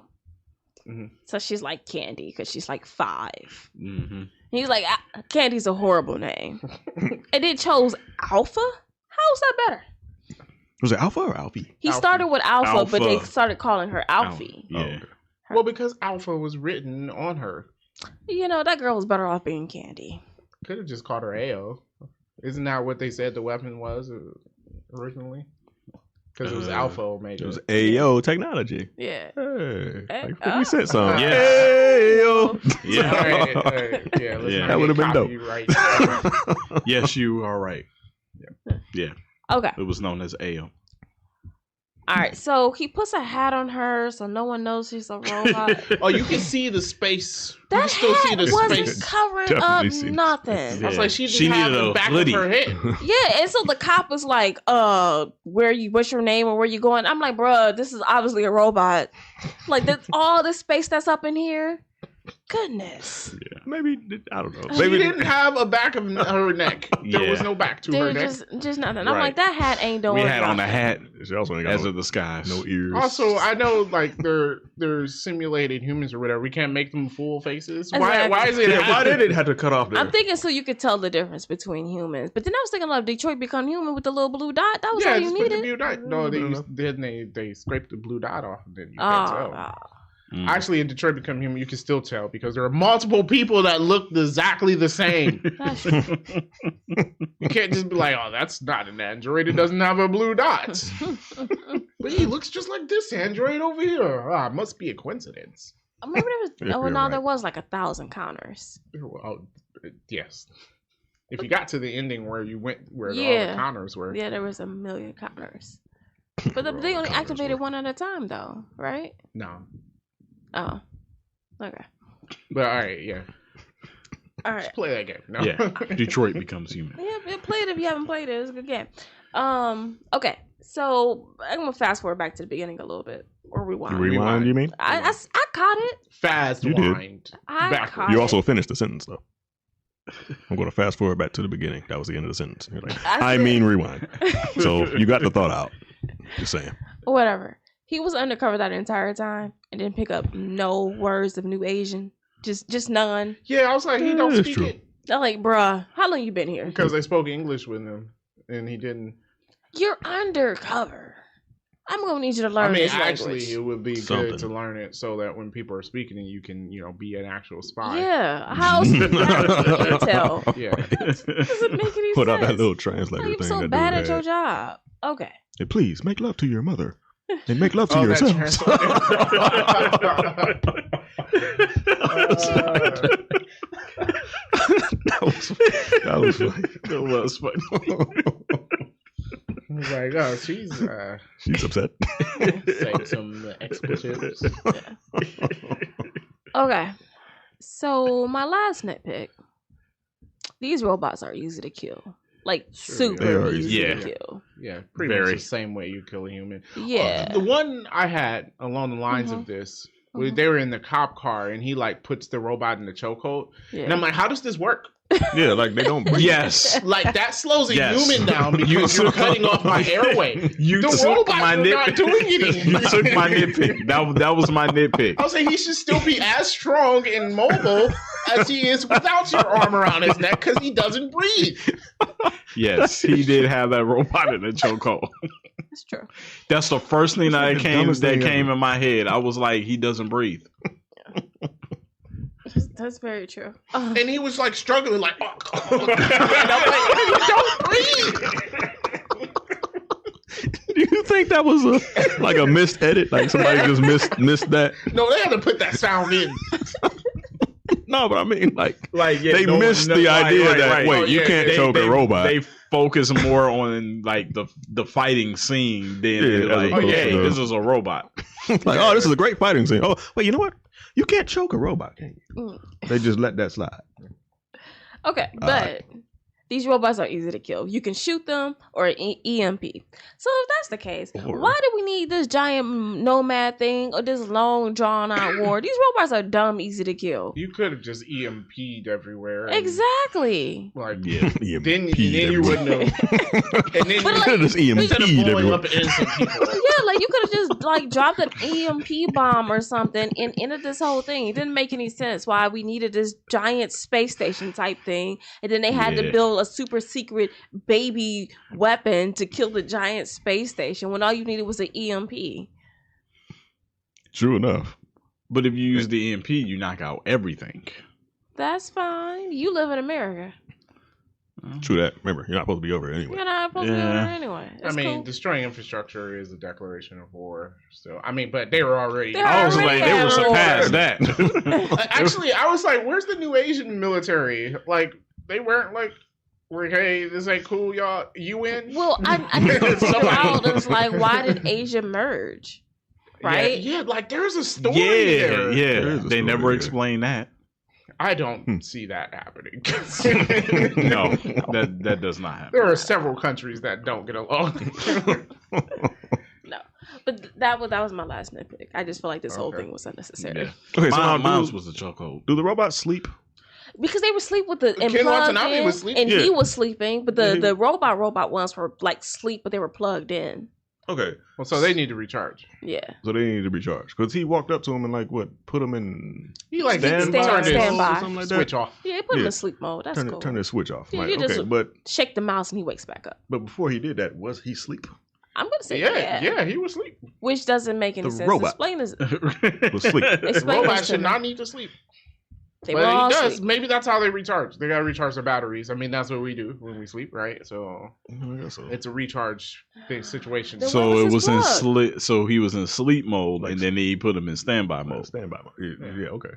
[SPEAKER 1] Mhm.
[SPEAKER 2] So she's like Candy because she's like 5.
[SPEAKER 3] Mm-hmm.
[SPEAKER 2] He's like, Candy's a horrible name. And then chose Alpha? How's that better?
[SPEAKER 4] Was it Alpha or Alfie?
[SPEAKER 2] He
[SPEAKER 1] Alfie.
[SPEAKER 2] started with Alpha, but they
[SPEAKER 3] Alpha.
[SPEAKER 2] started calling her Alfie.
[SPEAKER 3] Yeah.
[SPEAKER 1] Well, because Alpha was written on her.
[SPEAKER 2] You know, that girl was better off being Candy.
[SPEAKER 1] Could have just called her AO. Isn't that what they said the weapon was originally? Because it was Alpha Omega.
[SPEAKER 4] It was Ayo technology.
[SPEAKER 2] Yeah.
[SPEAKER 4] Hey,
[SPEAKER 2] Hey,
[SPEAKER 4] like 50 Cent song.
[SPEAKER 3] Yeah.
[SPEAKER 4] Ayo.
[SPEAKER 3] Yeah.
[SPEAKER 1] All right. Yeah, let's
[SPEAKER 3] Yeah.
[SPEAKER 1] not
[SPEAKER 4] That would've
[SPEAKER 1] get
[SPEAKER 4] been dope.
[SPEAKER 1] copyright.
[SPEAKER 3] Yes, you are right.
[SPEAKER 2] Okay.
[SPEAKER 3] It was known as AO.
[SPEAKER 2] All right. So he puts a hat on her so no one knows she's a robot.
[SPEAKER 1] Oh, you can see the space. You can
[SPEAKER 2] That
[SPEAKER 1] still see
[SPEAKER 2] hat
[SPEAKER 1] the
[SPEAKER 2] wasn't
[SPEAKER 1] space.
[SPEAKER 2] covering
[SPEAKER 4] Definitely
[SPEAKER 2] up
[SPEAKER 4] see the
[SPEAKER 2] nothing.
[SPEAKER 1] I was like, she
[SPEAKER 3] She
[SPEAKER 1] didn't have
[SPEAKER 3] needed
[SPEAKER 1] the
[SPEAKER 3] a
[SPEAKER 1] back
[SPEAKER 3] hoodie.
[SPEAKER 1] of her head.
[SPEAKER 2] Yeah, and so the cop was like, what's your name or where you going? I'm like, bruh, this is obviously a robot. Like, that's all the space that's up in here. Goodness.
[SPEAKER 4] Maybe, I don't know.
[SPEAKER 1] She
[SPEAKER 4] Maybe
[SPEAKER 1] didn't have a back of her neck. There was
[SPEAKER 3] Yeah.
[SPEAKER 1] no back to her
[SPEAKER 2] Dude,
[SPEAKER 1] neck.
[SPEAKER 2] just nothing. I'm
[SPEAKER 3] Right.
[SPEAKER 2] like, that hat ain't doing
[SPEAKER 3] We had on a
[SPEAKER 2] nothing.
[SPEAKER 3] hat
[SPEAKER 4] she also ain't got
[SPEAKER 3] as
[SPEAKER 4] no,
[SPEAKER 3] a disguise.
[SPEAKER 4] no ears.
[SPEAKER 1] Also, I know like they're simulated humans or whatever. We can't make them full faces.
[SPEAKER 2] Exactly.
[SPEAKER 1] Why is it?
[SPEAKER 4] Yeah, why did it have to cut off there?
[SPEAKER 2] I'm thinking so you could tell the difference between humans. But then I was thinking of Detroit Become Human with the little blue dot. That was
[SPEAKER 1] Yeah,
[SPEAKER 2] all you
[SPEAKER 1] just put the
[SPEAKER 2] needed.
[SPEAKER 1] blue dot. No, they
[SPEAKER 4] No, no.
[SPEAKER 1] then they scraped the blue dot off, and then you can't
[SPEAKER 2] Oh,
[SPEAKER 1] tell.
[SPEAKER 3] Mm.
[SPEAKER 1] Actually, in Detroit Become Human, you can still tell because there are multiple people that look exactly the same.
[SPEAKER 2] that's true.
[SPEAKER 1] You can't just be like, "Oh, that's not an android. It doesn't have a blue dot." But he looks just like this android over here. Ah, must be a coincidence.
[SPEAKER 2] Maybe there was.
[SPEAKER 4] If
[SPEAKER 2] Oh,
[SPEAKER 4] you're
[SPEAKER 2] no,
[SPEAKER 4] right.
[SPEAKER 2] there was like 1,000 counters.
[SPEAKER 1] Well, yes. If you got to the ending where you went where all
[SPEAKER 2] Yeah.
[SPEAKER 1] the counters were,
[SPEAKER 2] Yeah, there was 1,000,000 counters. But they only
[SPEAKER 4] Counters
[SPEAKER 2] activated
[SPEAKER 4] were-
[SPEAKER 2] one at a time, though, right?
[SPEAKER 1] no.
[SPEAKER 2] Oh, okay.
[SPEAKER 1] But all right, yeah.
[SPEAKER 2] All right.
[SPEAKER 1] Just play that game. No.
[SPEAKER 3] Yeah. Detroit Becomes Human.
[SPEAKER 2] Yeah, play it if you haven't played it. It's a good game. Okay. So I'm gonna fast forward back to the beginning a little bit, or rewind.
[SPEAKER 4] Rewind, you mean?
[SPEAKER 2] I caught it.
[SPEAKER 1] Fast
[SPEAKER 4] You did.
[SPEAKER 1] wind.
[SPEAKER 2] I
[SPEAKER 1] Backwards.
[SPEAKER 2] caught
[SPEAKER 4] You
[SPEAKER 2] it.
[SPEAKER 4] also finished the sentence, though. I'm going to fast forward back to the beginning. That was the end of the sentence. You're like,
[SPEAKER 2] I
[SPEAKER 4] I
[SPEAKER 2] said-
[SPEAKER 4] mean rewind. So you got the thought out. Just saying.
[SPEAKER 2] Whatever. He was undercover that entire time and didn't pick up no words of New Asian. Just none.
[SPEAKER 1] Yeah, I was like, he
[SPEAKER 4] Yeah,
[SPEAKER 1] don't
[SPEAKER 4] that's
[SPEAKER 1] speak
[SPEAKER 4] true.
[SPEAKER 1] it
[SPEAKER 2] I'm like, bruh, how long you been here?
[SPEAKER 1] because they spoke English with him, and he didn't.
[SPEAKER 2] You're undercover. I'm gonna need you to learn
[SPEAKER 1] I mean,
[SPEAKER 2] this
[SPEAKER 1] actually,
[SPEAKER 2] language.
[SPEAKER 1] it would be
[SPEAKER 4] Something.
[SPEAKER 1] good to learn it so that when people are speaking, you can, be an actual spy.
[SPEAKER 2] Yeah, how's that tell?
[SPEAKER 1] Yeah.
[SPEAKER 2] Doesn't make any
[SPEAKER 4] Put
[SPEAKER 2] sense.
[SPEAKER 4] out that little translator
[SPEAKER 2] How you
[SPEAKER 4] thing.
[SPEAKER 2] so
[SPEAKER 4] that
[SPEAKER 2] bad
[SPEAKER 4] dude
[SPEAKER 2] at your
[SPEAKER 4] had.
[SPEAKER 2] job? Okay.
[SPEAKER 4] Hey, please make love to your mother and make love to
[SPEAKER 1] Oh, that
[SPEAKER 4] yourselves. that was funny.
[SPEAKER 3] That was funny.
[SPEAKER 1] I was like, oh, she's
[SPEAKER 4] She's upset.
[SPEAKER 1] saying some expletives.
[SPEAKER 2] Okay. So my last nitpick. These robots are easy to kill. Like
[SPEAKER 1] Sure,
[SPEAKER 2] super
[SPEAKER 4] they are
[SPEAKER 2] easy
[SPEAKER 3] easy.
[SPEAKER 2] to
[SPEAKER 3] Yeah.
[SPEAKER 2] kill.
[SPEAKER 1] Yeah, pretty
[SPEAKER 3] Very.
[SPEAKER 1] much the same way you kill a human.
[SPEAKER 2] Yeah.
[SPEAKER 1] The one I had along the lines
[SPEAKER 2] Mhm.
[SPEAKER 1] of this, where they were in the cop car and he like puts the robot in the chokehold,
[SPEAKER 2] yeah.
[SPEAKER 1] and I'm like, how does this work?
[SPEAKER 4] Yeah, like they don't breathe.
[SPEAKER 3] Yes.
[SPEAKER 1] Like that slows a
[SPEAKER 3] Yes.
[SPEAKER 1] human down because you're cutting off my airway.
[SPEAKER 3] You
[SPEAKER 1] The
[SPEAKER 3] took
[SPEAKER 1] robots
[SPEAKER 3] my
[SPEAKER 1] were not
[SPEAKER 3] nitpick.
[SPEAKER 1] doing anything.
[SPEAKER 3] You took my nitpick. That was my nitpick.
[SPEAKER 1] I was saying he should still be as strong and mobile as he is without your arm around his neck because he doesn't breathe.
[SPEAKER 3] Yes, he did have that robot in the chokehold.
[SPEAKER 2] That's true.
[SPEAKER 3] That's the first thing
[SPEAKER 4] That's
[SPEAKER 3] that
[SPEAKER 4] the
[SPEAKER 3] came
[SPEAKER 4] dumbest thing
[SPEAKER 3] in
[SPEAKER 4] ever.
[SPEAKER 3] my head. I was like, he doesn't breathe.
[SPEAKER 2] That's very true.
[SPEAKER 1] And he was like struggling, like, oh, and I'm like, you don't breathe.
[SPEAKER 4] Do you think that was a missed edit? Like somebody just missed that?
[SPEAKER 1] No, they had to put that sound in.
[SPEAKER 4] No, but I mean, like
[SPEAKER 3] yeah,
[SPEAKER 4] they missed the idea that wait,
[SPEAKER 1] Oh,
[SPEAKER 4] you
[SPEAKER 1] yeah,
[SPEAKER 4] can't choke a robot.
[SPEAKER 3] They focus more on like the fighting scene than
[SPEAKER 4] Yeah,
[SPEAKER 3] like,
[SPEAKER 4] as opposed
[SPEAKER 3] hey,
[SPEAKER 4] to-
[SPEAKER 3] this is a robot.
[SPEAKER 4] Like, oh, this is a great fighting scene. Oh, wait, you know what? You can't choke a robot, can you? They just let that slide.
[SPEAKER 2] Okay, but these robots are easy to kill. You can shoot them or EMP. So if that's the case,
[SPEAKER 4] Or-
[SPEAKER 2] why do we need this giant nomad thing or this long drawn out war? These robots are dumb, easy to kill.
[SPEAKER 1] You could have just EMP'd everywhere. and,
[SPEAKER 2] Exactly.
[SPEAKER 1] Like,
[SPEAKER 3] Yeah.
[SPEAKER 1] then you wouldn't have. And then
[SPEAKER 2] But,
[SPEAKER 1] you
[SPEAKER 2] like,
[SPEAKER 4] just EMP'd
[SPEAKER 1] instead of blowing
[SPEAKER 4] everywhere.
[SPEAKER 1] up innocent people.
[SPEAKER 2] Yeah, like you could have just like dropped an EMP bomb or something and ended this whole thing. It didn't make any sense why we needed this giant space station type thing, and then they had to
[SPEAKER 3] Yeah.
[SPEAKER 2] build a super secret baby weapon to kill the giant space station when all you needed was an EMP.
[SPEAKER 4] True enough.
[SPEAKER 3] But if you use the EMP, you knock out everything.
[SPEAKER 2] That's fine. You live in America.
[SPEAKER 4] True that. Remember, you're not supposed to be over it anyway.
[SPEAKER 2] You're not supposed to be
[SPEAKER 3] Yeah.
[SPEAKER 2] over there anyway.
[SPEAKER 1] I
[SPEAKER 2] It's
[SPEAKER 1] mean,
[SPEAKER 2] cool.
[SPEAKER 1] destroying infrastructure is a declaration of war. So, I mean, but they were already.
[SPEAKER 2] They're
[SPEAKER 3] I was
[SPEAKER 2] already
[SPEAKER 3] like, they were
[SPEAKER 2] at war.
[SPEAKER 3] surpassed that.
[SPEAKER 1] Actually, I was like, "Where's the new Asian military?" Like, they weren't like, "We're hey, this ain't cool, y'all. You win."
[SPEAKER 2] Well, I need to figure
[SPEAKER 1] Somebody-
[SPEAKER 2] out is like why did Asia merge? Right?
[SPEAKER 1] Yeah, like there's a story
[SPEAKER 3] Yeah,
[SPEAKER 1] there.
[SPEAKER 4] There
[SPEAKER 3] yeah.
[SPEAKER 4] is a
[SPEAKER 3] They
[SPEAKER 4] story
[SPEAKER 3] never
[SPEAKER 4] there.
[SPEAKER 3] explained that.
[SPEAKER 1] I don't see that happening.
[SPEAKER 3] No, that does not happen.
[SPEAKER 1] There are several countries that don't get along.
[SPEAKER 2] No. But that was my last nitpick. I just feel like this whole
[SPEAKER 1] Okay.
[SPEAKER 2] thing was unnecessary.
[SPEAKER 3] Yeah.
[SPEAKER 4] Okay, so now
[SPEAKER 3] Mine
[SPEAKER 4] do,
[SPEAKER 3] was the chokehold.
[SPEAKER 4] do the robots sleep?
[SPEAKER 2] Because they were asleep with the and
[SPEAKER 1] Ken
[SPEAKER 2] plugged
[SPEAKER 1] Watanabe
[SPEAKER 2] in,
[SPEAKER 1] was sleeping.
[SPEAKER 2] and
[SPEAKER 4] Yeah.
[SPEAKER 2] he was sleeping, but
[SPEAKER 4] Yeah, he-
[SPEAKER 2] the robot ones were like sleep, but they were plugged in.
[SPEAKER 4] Okay,
[SPEAKER 1] Well, so they need to recharge.
[SPEAKER 2] Yeah.
[SPEAKER 4] so they need to be charged because he walked up to him and like what put him in
[SPEAKER 1] He like
[SPEAKER 4] standby
[SPEAKER 2] stand-
[SPEAKER 1] turned his
[SPEAKER 2] standby.
[SPEAKER 4] or something like that.
[SPEAKER 1] switch off.
[SPEAKER 2] Yeah, put him
[SPEAKER 4] Yeah.
[SPEAKER 2] in sleep mode. That's cool.
[SPEAKER 4] Turn his switch off.
[SPEAKER 2] Yeah,
[SPEAKER 4] Like,
[SPEAKER 2] you just-
[SPEAKER 4] okay, but
[SPEAKER 2] Shake the mouse and he wakes back up.
[SPEAKER 4] before he did that, was he asleep?
[SPEAKER 2] I'm gonna say
[SPEAKER 1] Yeah, he was asleep.
[SPEAKER 2] Which doesn't make any
[SPEAKER 4] The
[SPEAKER 2] sense.
[SPEAKER 4] robot.
[SPEAKER 2] Explain this.
[SPEAKER 4] Was sleep.
[SPEAKER 2] Explain
[SPEAKER 1] Robots
[SPEAKER 2] this to
[SPEAKER 1] should
[SPEAKER 2] me.
[SPEAKER 1] not need to sleep.
[SPEAKER 2] They were
[SPEAKER 1] But
[SPEAKER 2] all
[SPEAKER 1] he does.
[SPEAKER 2] asleep.
[SPEAKER 1] Maybe that's how they recharge. They gotta recharge their batteries. I mean, that's what we do when we sleep, right? So
[SPEAKER 4] I guess so.
[SPEAKER 1] it's a recharge thing situation.
[SPEAKER 2] Then
[SPEAKER 3] So
[SPEAKER 2] what was
[SPEAKER 3] it
[SPEAKER 2] his
[SPEAKER 3] was in
[SPEAKER 2] plug?
[SPEAKER 3] sleep. So he was in sleep mode,
[SPEAKER 4] Like-
[SPEAKER 3] and then he put him in standby mode.
[SPEAKER 4] Standby. Yeah, okay.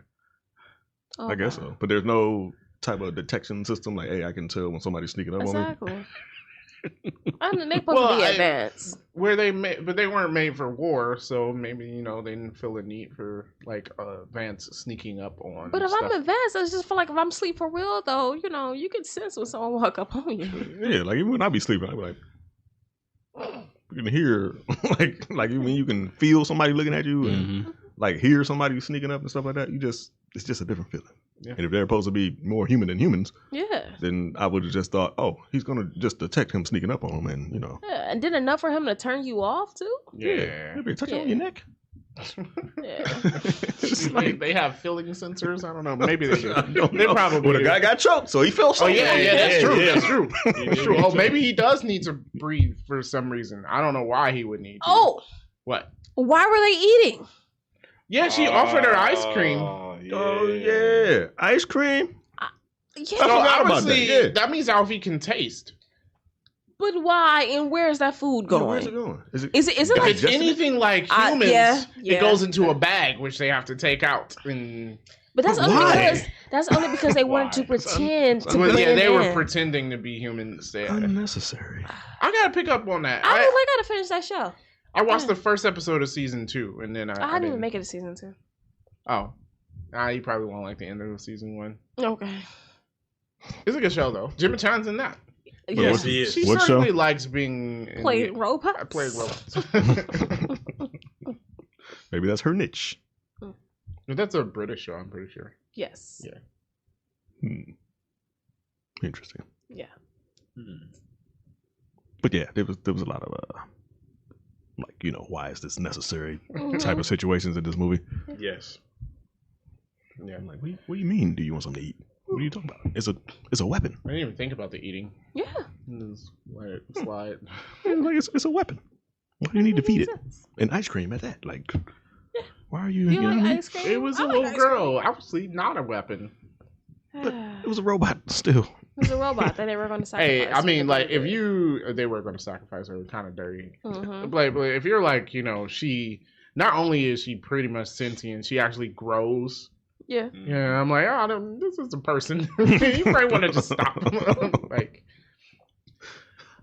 [SPEAKER 2] Oh,
[SPEAKER 4] I guess
[SPEAKER 2] wow.
[SPEAKER 4] so. But there's no type of detection system like, hey, I can tell when somebody's sneaking up on me.
[SPEAKER 2] Exactly. I mean, they supposed
[SPEAKER 1] Well,
[SPEAKER 2] to be
[SPEAKER 1] I-
[SPEAKER 2] advanced.
[SPEAKER 1] Where they made, but they weren't made for war, so maybe they didn't feel the need for like advanced sneaking up on.
[SPEAKER 2] But if
[SPEAKER 1] stuff.
[SPEAKER 2] I'm advanced, I just feel like if I'm asleep for real, though, you can sense when someone walk up on you.
[SPEAKER 4] Yeah, like even when I be sleeping, I be like, you can hear like you mean you can feel somebody looking at you and
[SPEAKER 3] Mhm.
[SPEAKER 4] like hear somebody sneaking up and stuff like that. It's just a different feeling.
[SPEAKER 1] Yeah.
[SPEAKER 4] And if they're supposed to be more human than humans,
[SPEAKER 2] Yeah.
[SPEAKER 4] then I would have just thought, oh, he's gonna just detect him sneaking up on him, and
[SPEAKER 2] Yeah. And then enough for him to turn you off, too?
[SPEAKER 1] yeah,
[SPEAKER 4] maybe touch on
[SPEAKER 2] Yeah.
[SPEAKER 4] your neck.
[SPEAKER 2] Yeah.
[SPEAKER 4] It's like,
[SPEAKER 1] they have feeling sensors. I don't know. Maybe they do.
[SPEAKER 4] I don't
[SPEAKER 1] They
[SPEAKER 4] know.
[SPEAKER 1] probably
[SPEAKER 4] Well, the
[SPEAKER 1] do.
[SPEAKER 4] guy got choked, so he felt
[SPEAKER 1] Oh
[SPEAKER 4] something.
[SPEAKER 1] yeah, that's true.
[SPEAKER 3] yeah.
[SPEAKER 1] That's true. That's true. Oh, maybe he does need to breathe for some reason. I don't know why he would need to.
[SPEAKER 2] Oh,
[SPEAKER 1] What?
[SPEAKER 2] why were they eating?
[SPEAKER 1] Yeah, she offered her ice cream.
[SPEAKER 4] Oh yeah, ice cream.
[SPEAKER 2] Yeah.
[SPEAKER 1] So
[SPEAKER 4] forgot about
[SPEAKER 1] obviously,
[SPEAKER 4] that, yeah.
[SPEAKER 1] that means Alfie can taste.
[SPEAKER 2] But why and where is that food
[SPEAKER 4] Yeah, where's it
[SPEAKER 2] going?
[SPEAKER 4] going? Is it?
[SPEAKER 2] Is it
[SPEAKER 1] If
[SPEAKER 2] like
[SPEAKER 1] it's anything like
[SPEAKER 2] Uh,
[SPEAKER 1] humans,
[SPEAKER 2] yeah.
[SPEAKER 1] it goes into a bag which they have to take out. And
[SPEAKER 2] But that's
[SPEAKER 4] But
[SPEAKER 2] only
[SPEAKER 4] why?
[SPEAKER 2] because they wanted to
[SPEAKER 3] Why?
[SPEAKER 2] pretend to
[SPEAKER 1] well,
[SPEAKER 2] blend
[SPEAKER 1] yeah, they were
[SPEAKER 2] in.
[SPEAKER 1] pretending to be humans. There.
[SPEAKER 4] unnecessary.
[SPEAKER 1] I gotta pick up on that.
[SPEAKER 2] I really gotta finish that show.
[SPEAKER 1] I watched the first episode of season 2, and then
[SPEAKER 2] I didn't even make it to season 2.
[SPEAKER 1] Oh, you probably won't like the end of season 1.
[SPEAKER 2] Okay.
[SPEAKER 1] It's a good show though. Jimmy Chan's in that.
[SPEAKER 2] Yes.
[SPEAKER 4] what's-
[SPEAKER 3] he is.
[SPEAKER 1] She
[SPEAKER 4] What
[SPEAKER 1] certainly
[SPEAKER 4] show?
[SPEAKER 1] likes being in
[SPEAKER 2] Played
[SPEAKER 1] the-
[SPEAKER 2] robots.
[SPEAKER 1] I played robots.
[SPEAKER 4] Maybe that's her niche.
[SPEAKER 1] But that's a British show, I'm pretty sure.
[SPEAKER 2] Yes.
[SPEAKER 1] Yeah.
[SPEAKER 4] Interesting.
[SPEAKER 2] Yeah.
[SPEAKER 4] But yeah, there was a lot of like why is this necessary
[SPEAKER 2] Mhm.
[SPEAKER 4] type of situations in this movie.
[SPEAKER 3] Yes.
[SPEAKER 1] Yeah.
[SPEAKER 4] I'm like, what do you mean? Do you want something to eat? What are you talking about? It's a weapon.
[SPEAKER 1] I didn't even think about the eating.
[SPEAKER 2] Yeah.
[SPEAKER 1] Just let it slide.
[SPEAKER 4] Like it's a weapon. Why do you need to
[SPEAKER 2] That
[SPEAKER 4] feed
[SPEAKER 2] makes
[SPEAKER 4] it?
[SPEAKER 2] sense.
[SPEAKER 4] And ice cream at that. Like, why are you?
[SPEAKER 2] You
[SPEAKER 4] You know
[SPEAKER 2] like
[SPEAKER 4] what I mean?
[SPEAKER 2] ice cream?
[SPEAKER 1] It was
[SPEAKER 2] I
[SPEAKER 1] a
[SPEAKER 2] like
[SPEAKER 1] little
[SPEAKER 2] ice
[SPEAKER 1] girl. Obviously not a weapon.
[SPEAKER 2] cream.
[SPEAKER 4] It was a robot still.
[SPEAKER 2] It was a robot that they were going to sacrifice.
[SPEAKER 1] Hey, I mean,
[SPEAKER 2] but
[SPEAKER 1] like,
[SPEAKER 2] they
[SPEAKER 1] if
[SPEAKER 2] didn't.
[SPEAKER 1] they were going to sacrifice her, kind of dirty.
[SPEAKER 2] Mhm.
[SPEAKER 1] But if you're like, she, not only is she pretty much sentient, she actually grows
[SPEAKER 2] Yeah.
[SPEAKER 1] Yeah, I'm like, this is a person. You probably want to just stop. Like,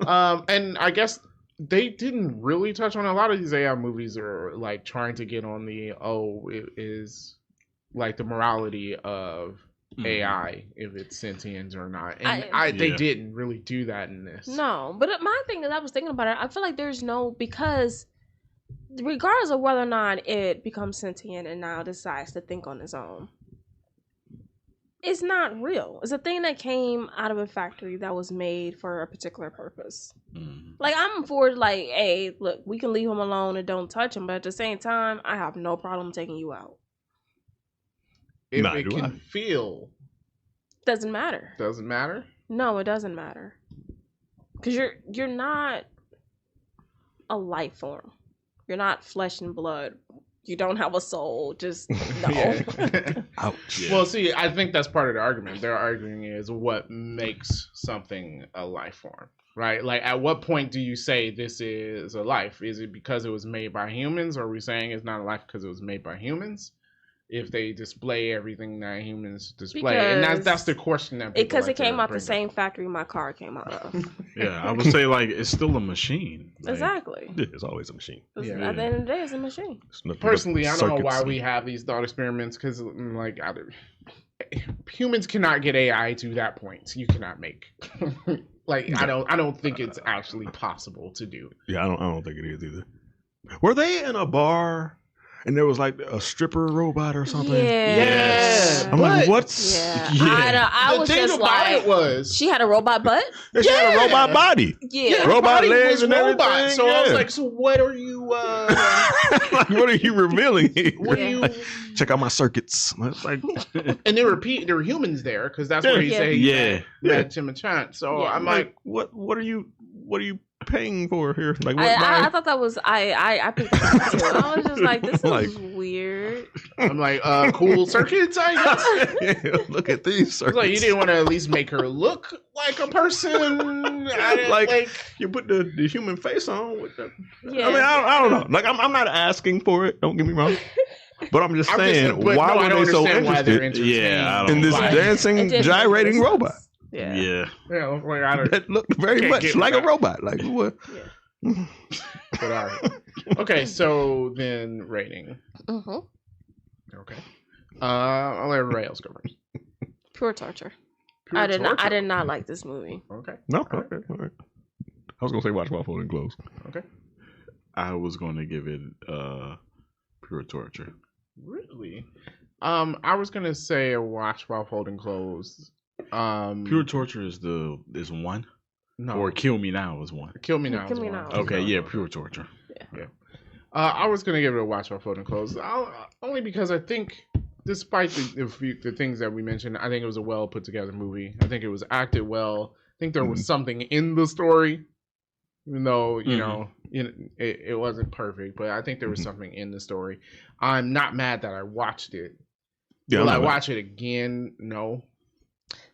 [SPEAKER 1] and I guess they didn't really touch on a lot of these AI movies are like trying to get on it is like the morality of AI if it's sentient or not, and they didn't really do that in this.
[SPEAKER 2] No, but my thing is, I was thinking about it. I feel like there's because regardless of whether or not it becomes sentient and now decides to think on its own, it's not real. It's a thing that came out of a factory that was made for a particular purpose. Like, I'm for like, hey, look, we can leave him alone and don't touch him, but at the same time, I have no problem taking you out.
[SPEAKER 1] If it can feel,
[SPEAKER 2] doesn't matter.
[SPEAKER 1] Doesn't matter?
[SPEAKER 2] No, it doesn't matter. Because you're not a life form. You're not flesh and blood. You don't have a soul. Just no.
[SPEAKER 4] Ouch.
[SPEAKER 1] Yeah. Well, see, I think that's part of the argument. Their arguing is what makes something a life form, right? Like, at what point do you say this is a life? Is it because it was made by humans, or are we saying it's not a life because it was made by humans? If they display everything that humans display, and that's the question that
[SPEAKER 2] because it came out the same factory my car came out of.
[SPEAKER 3] Yeah, I would say like it's still a machine. Like,
[SPEAKER 2] exactly.
[SPEAKER 4] Yeah, it's always a machine.
[SPEAKER 2] At the end of the day, it's a machine.
[SPEAKER 1] Personally, I don't know why we have these thought experiments because, like, humans cannot get AI to that point. You cannot make. Like, I don't think it's actually possible to do.
[SPEAKER 4] Yeah, I don't think it is either. Were they in a bar? And there was like a stripper robot or something.
[SPEAKER 2] Yeah.
[SPEAKER 4] I'm like, what?
[SPEAKER 2] Yeah. I was just like, she had a robot butt.
[SPEAKER 4] Yeah, she had a robot body.
[SPEAKER 2] Yeah,
[SPEAKER 4] robot legs and
[SPEAKER 1] robot.
[SPEAKER 4] everything.
[SPEAKER 1] So I was like, so what are you?
[SPEAKER 4] Like, what are you revealing here?
[SPEAKER 1] What are you?
[SPEAKER 4] Check out my circuits. Like,
[SPEAKER 1] and there were humans there because that's what he said. Met Tim and Chant. So I'm like,
[SPEAKER 4] what are you paying for here? Like,
[SPEAKER 2] I thought that was I picked that too. I was just like, this is weird.
[SPEAKER 1] I'm like, cool circuits, I guess.
[SPEAKER 4] Yeah, look at these circuits.
[SPEAKER 1] Like, you didn't want to at least make her look like a person.
[SPEAKER 4] like you put the human face on with the.
[SPEAKER 2] Yeah.
[SPEAKER 4] I mean, I don't know. Like, I'm not asking for it. Don't get me wrong. But I'm just saying, why were they so interested? In this dancing, gyrating robot?
[SPEAKER 3] Yeah.
[SPEAKER 1] Like, I don't.
[SPEAKER 4] That looked very much like a robot. Like what?
[SPEAKER 1] Yeah. But all right. Okay, so then rating.
[SPEAKER 2] Mm-hmm.
[SPEAKER 1] Okay. I'll let everybody else go first.
[SPEAKER 2] Pure torture. I did not like this movie.
[SPEAKER 1] Okay.
[SPEAKER 4] No. Okay. All right. I was gonna say watch while folding clothes.
[SPEAKER 1] Okay.
[SPEAKER 3] I was gonna give it pure torture.
[SPEAKER 1] Really? I was gonna say a watch while folding clothes.
[SPEAKER 3] Pure torture is one.
[SPEAKER 1] No.
[SPEAKER 3] Or kill me now is one.
[SPEAKER 1] Kill me now.
[SPEAKER 3] Okay, yeah, pure torture.
[SPEAKER 1] Yeah. I was gonna give it a watch while folding clothes, only because I think, despite the things that we mentioned, I think it was a well put together movie. I think it was acted well. I think there was something in the story, even though you know it wasn't perfect, but I think there was something in the story. I'm not mad that I watched it.
[SPEAKER 4] Yeah,
[SPEAKER 1] Will I watch it again? No.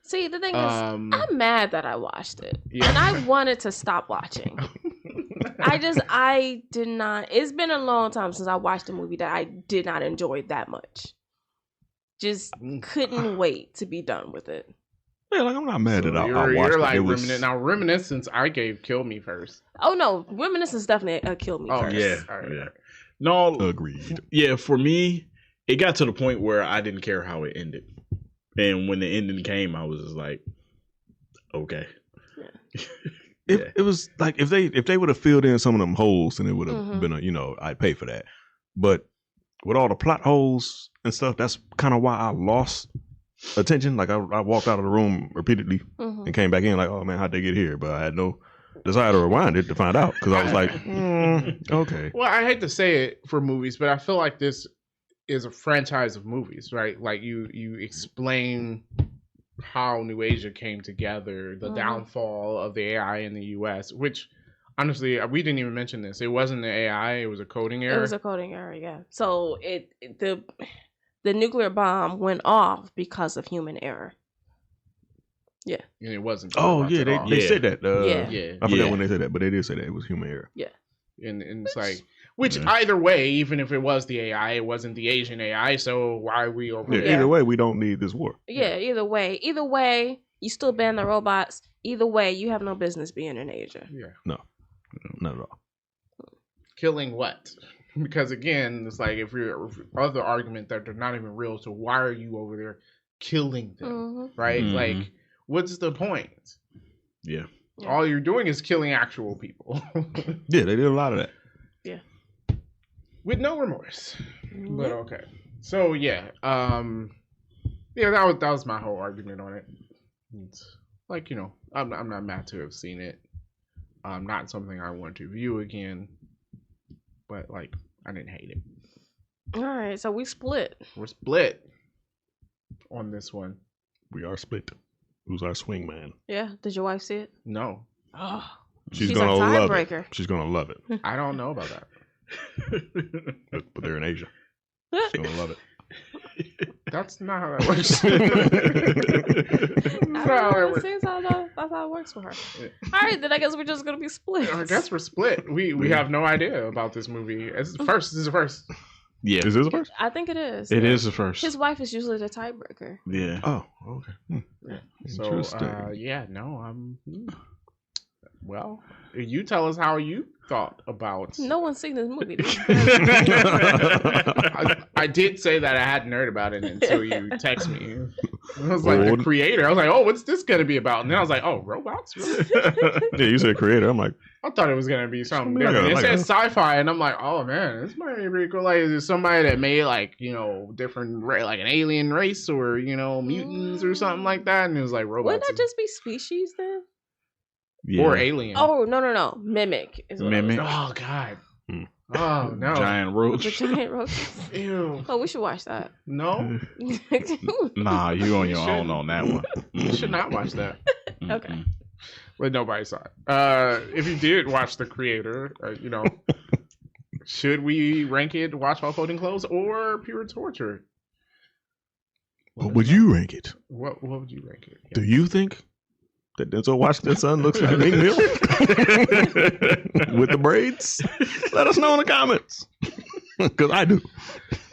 [SPEAKER 2] See, the thing is, I'm mad that I watched it,
[SPEAKER 1] Yeah.
[SPEAKER 2] and I wanted to stop watching. I did not. It's been a long time since I watched a movie that I did not enjoy that much. Just couldn't wait to be done with it.
[SPEAKER 4] Yeah, like, I'm not mad at all.
[SPEAKER 1] You're like now Reminiscence. I gave Kill Me first.
[SPEAKER 2] Oh no, Reminiscence definitely Kill Me first.
[SPEAKER 3] Yeah,
[SPEAKER 1] All right.
[SPEAKER 3] yeah. No,
[SPEAKER 4] agreed.
[SPEAKER 3] Yeah, for me, it got to the point where I didn't care how it ended, and when the ending came, I was just like, okay.
[SPEAKER 2] Yeah.
[SPEAKER 4] It was like if they would have filled in some of them holes, then it would have been I'd pay for that. But with all the plot holes and stuff, that's kind of why I lost attention. Like I walked out of the room repeatedly and came back in like, oh man, how'd they get here? But I had no desire to rewind it to find out because I was like, okay.
[SPEAKER 1] Well, I hate to say it for movies, but I feel like this is a franchise of movies, right? Like you explain how New Asia came together, the downfall of the AI in the U.S., which honestly, we didn't even mention this. It wasn't the AI, it was a coding error.
[SPEAKER 2] It was a coding error, yeah. So the nuclear bomb went off because of human error. Yeah.
[SPEAKER 1] And it wasn't.
[SPEAKER 4] Oh, yeah, they said that.
[SPEAKER 2] Yeah.
[SPEAKER 4] I forgot when they said that, but they did say that it was human error.
[SPEAKER 2] Yeah.
[SPEAKER 1] And it's like, Which
[SPEAKER 4] Yeah.
[SPEAKER 1] either way, even if it was the AI, it wasn't the Asian AI. So why are we over
[SPEAKER 4] Yeah,
[SPEAKER 1] there?
[SPEAKER 4] either way, we don't need this war.
[SPEAKER 2] Yeah, either way, you still ban the robots. Either way, you have no business being in Asia.
[SPEAKER 1] Yeah.
[SPEAKER 4] Not at all.
[SPEAKER 1] Killing what? Because again, it's like if you're other argument that they're not even real, so why are you over there killing them?
[SPEAKER 2] Mm-hmm.
[SPEAKER 1] Right?
[SPEAKER 3] Mhm.
[SPEAKER 1] Like, what's the point?
[SPEAKER 3] Yeah.
[SPEAKER 2] Yeah.
[SPEAKER 1] All you're doing is killing actual people
[SPEAKER 4] Yeah, they did a lot of that.
[SPEAKER 1] with no remorse.
[SPEAKER 2] Mm-hmm.
[SPEAKER 1] But okay. So yeah, yeah, that was my whole argument on it. It's like, you know, I'm not mad to have seen it. Not something I want to view again, but like I didn't hate it.
[SPEAKER 2] All right, so we split.
[SPEAKER 1] We're split on this one.
[SPEAKER 4] We are split. Who's our swing man?
[SPEAKER 2] Yeah, did your wife see it?
[SPEAKER 1] No,
[SPEAKER 2] Oh,
[SPEAKER 4] She's
[SPEAKER 2] she's
[SPEAKER 4] gonna
[SPEAKER 2] a
[SPEAKER 4] love it.
[SPEAKER 2] tiebreaker.
[SPEAKER 4] She's gonna love it.
[SPEAKER 1] I don't know about that.
[SPEAKER 4] But they're in Asia. She's gonna love it.
[SPEAKER 1] That's not how that works.
[SPEAKER 2] I
[SPEAKER 1] That's not how
[SPEAKER 2] don't
[SPEAKER 1] that
[SPEAKER 2] know. It
[SPEAKER 1] works.
[SPEAKER 2] seems that's how it works for her. All right, then I guess we're just gonna be split.
[SPEAKER 1] I guess we're split. We have no idea about this movie. This is the first.
[SPEAKER 3] Yeah.
[SPEAKER 4] Is this the first?
[SPEAKER 2] I think it is.
[SPEAKER 3] It is the first.
[SPEAKER 2] His wife is usually the tiebreaker.
[SPEAKER 3] Yeah.
[SPEAKER 4] Oh, okay.
[SPEAKER 1] So
[SPEAKER 4] Interesting.
[SPEAKER 1] yeah, no, well, you tell us how you thought about.
[SPEAKER 2] No one's seen this movie.
[SPEAKER 1] I did say that I hadn't heard about it until you text me. I was like
[SPEAKER 4] Oh.
[SPEAKER 1] the creator. I was like, oh, what's this gonna be about? And then I was like, oh, robots. Really?
[SPEAKER 4] Yeah, you said creator. I'm like,
[SPEAKER 1] I thought it was gonna be something
[SPEAKER 4] Like a-
[SPEAKER 1] different. It
[SPEAKER 4] like
[SPEAKER 1] said
[SPEAKER 4] a-
[SPEAKER 1] sci-fi, and I'm like, oh man, this might be pretty cool. Like, is there somebody that made like different like an alien race or mutants or something like that? And it was like robots
[SPEAKER 2] Wouldn't that just be species then?
[SPEAKER 3] Yeah.
[SPEAKER 1] or alien.
[SPEAKER 2] Oh no, mimic is what I was
[SPEAKER 3] Mimic.
[SPEAKER 2] thinking.
[SPEAKER 1] Oh god.
[SPEAKER 4] Hmm.
[SPEAKER 1] Oh no.
[SPEAKER 3] Giant
[SPEAKER 2] The
[SPEAKER 3] roach.
[SPEAKER 2] giant roaches.
[SPEAKER 1] Ew.
[SPEAKER 2] Oh, we should watch that.
[SPEAKER 1] No,
[SPEAKER 3] Nah, you on your
[SPEAKER 1] You
[SPEAKER 3] own
[SPEAKER 1] shouldn't.
[SPEAKER 3] on that one.
[SPEAKER 1] you should not watch that.
[SPEAKER 2] Okay.
[SPEAKER 3] Mm-mm.
[SPEAKER 1] But nobody saw it. If you did watch The Creator, should we rank it Watch While Folding Clothes or pure torture?
[SPEAKER 4] what would you rank it?
[SPEAKER 1] What would you rank it?
[SPEAKER 4] Do you think that Denzel Washington's son looks like Meek Mill with the braids? Let us know in the comments, because I do.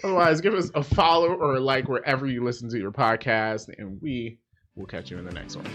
[SPEAKER 1] Otherwise, give us a follow or a like wherever you listen to your podcast, and we will catch you in the next one.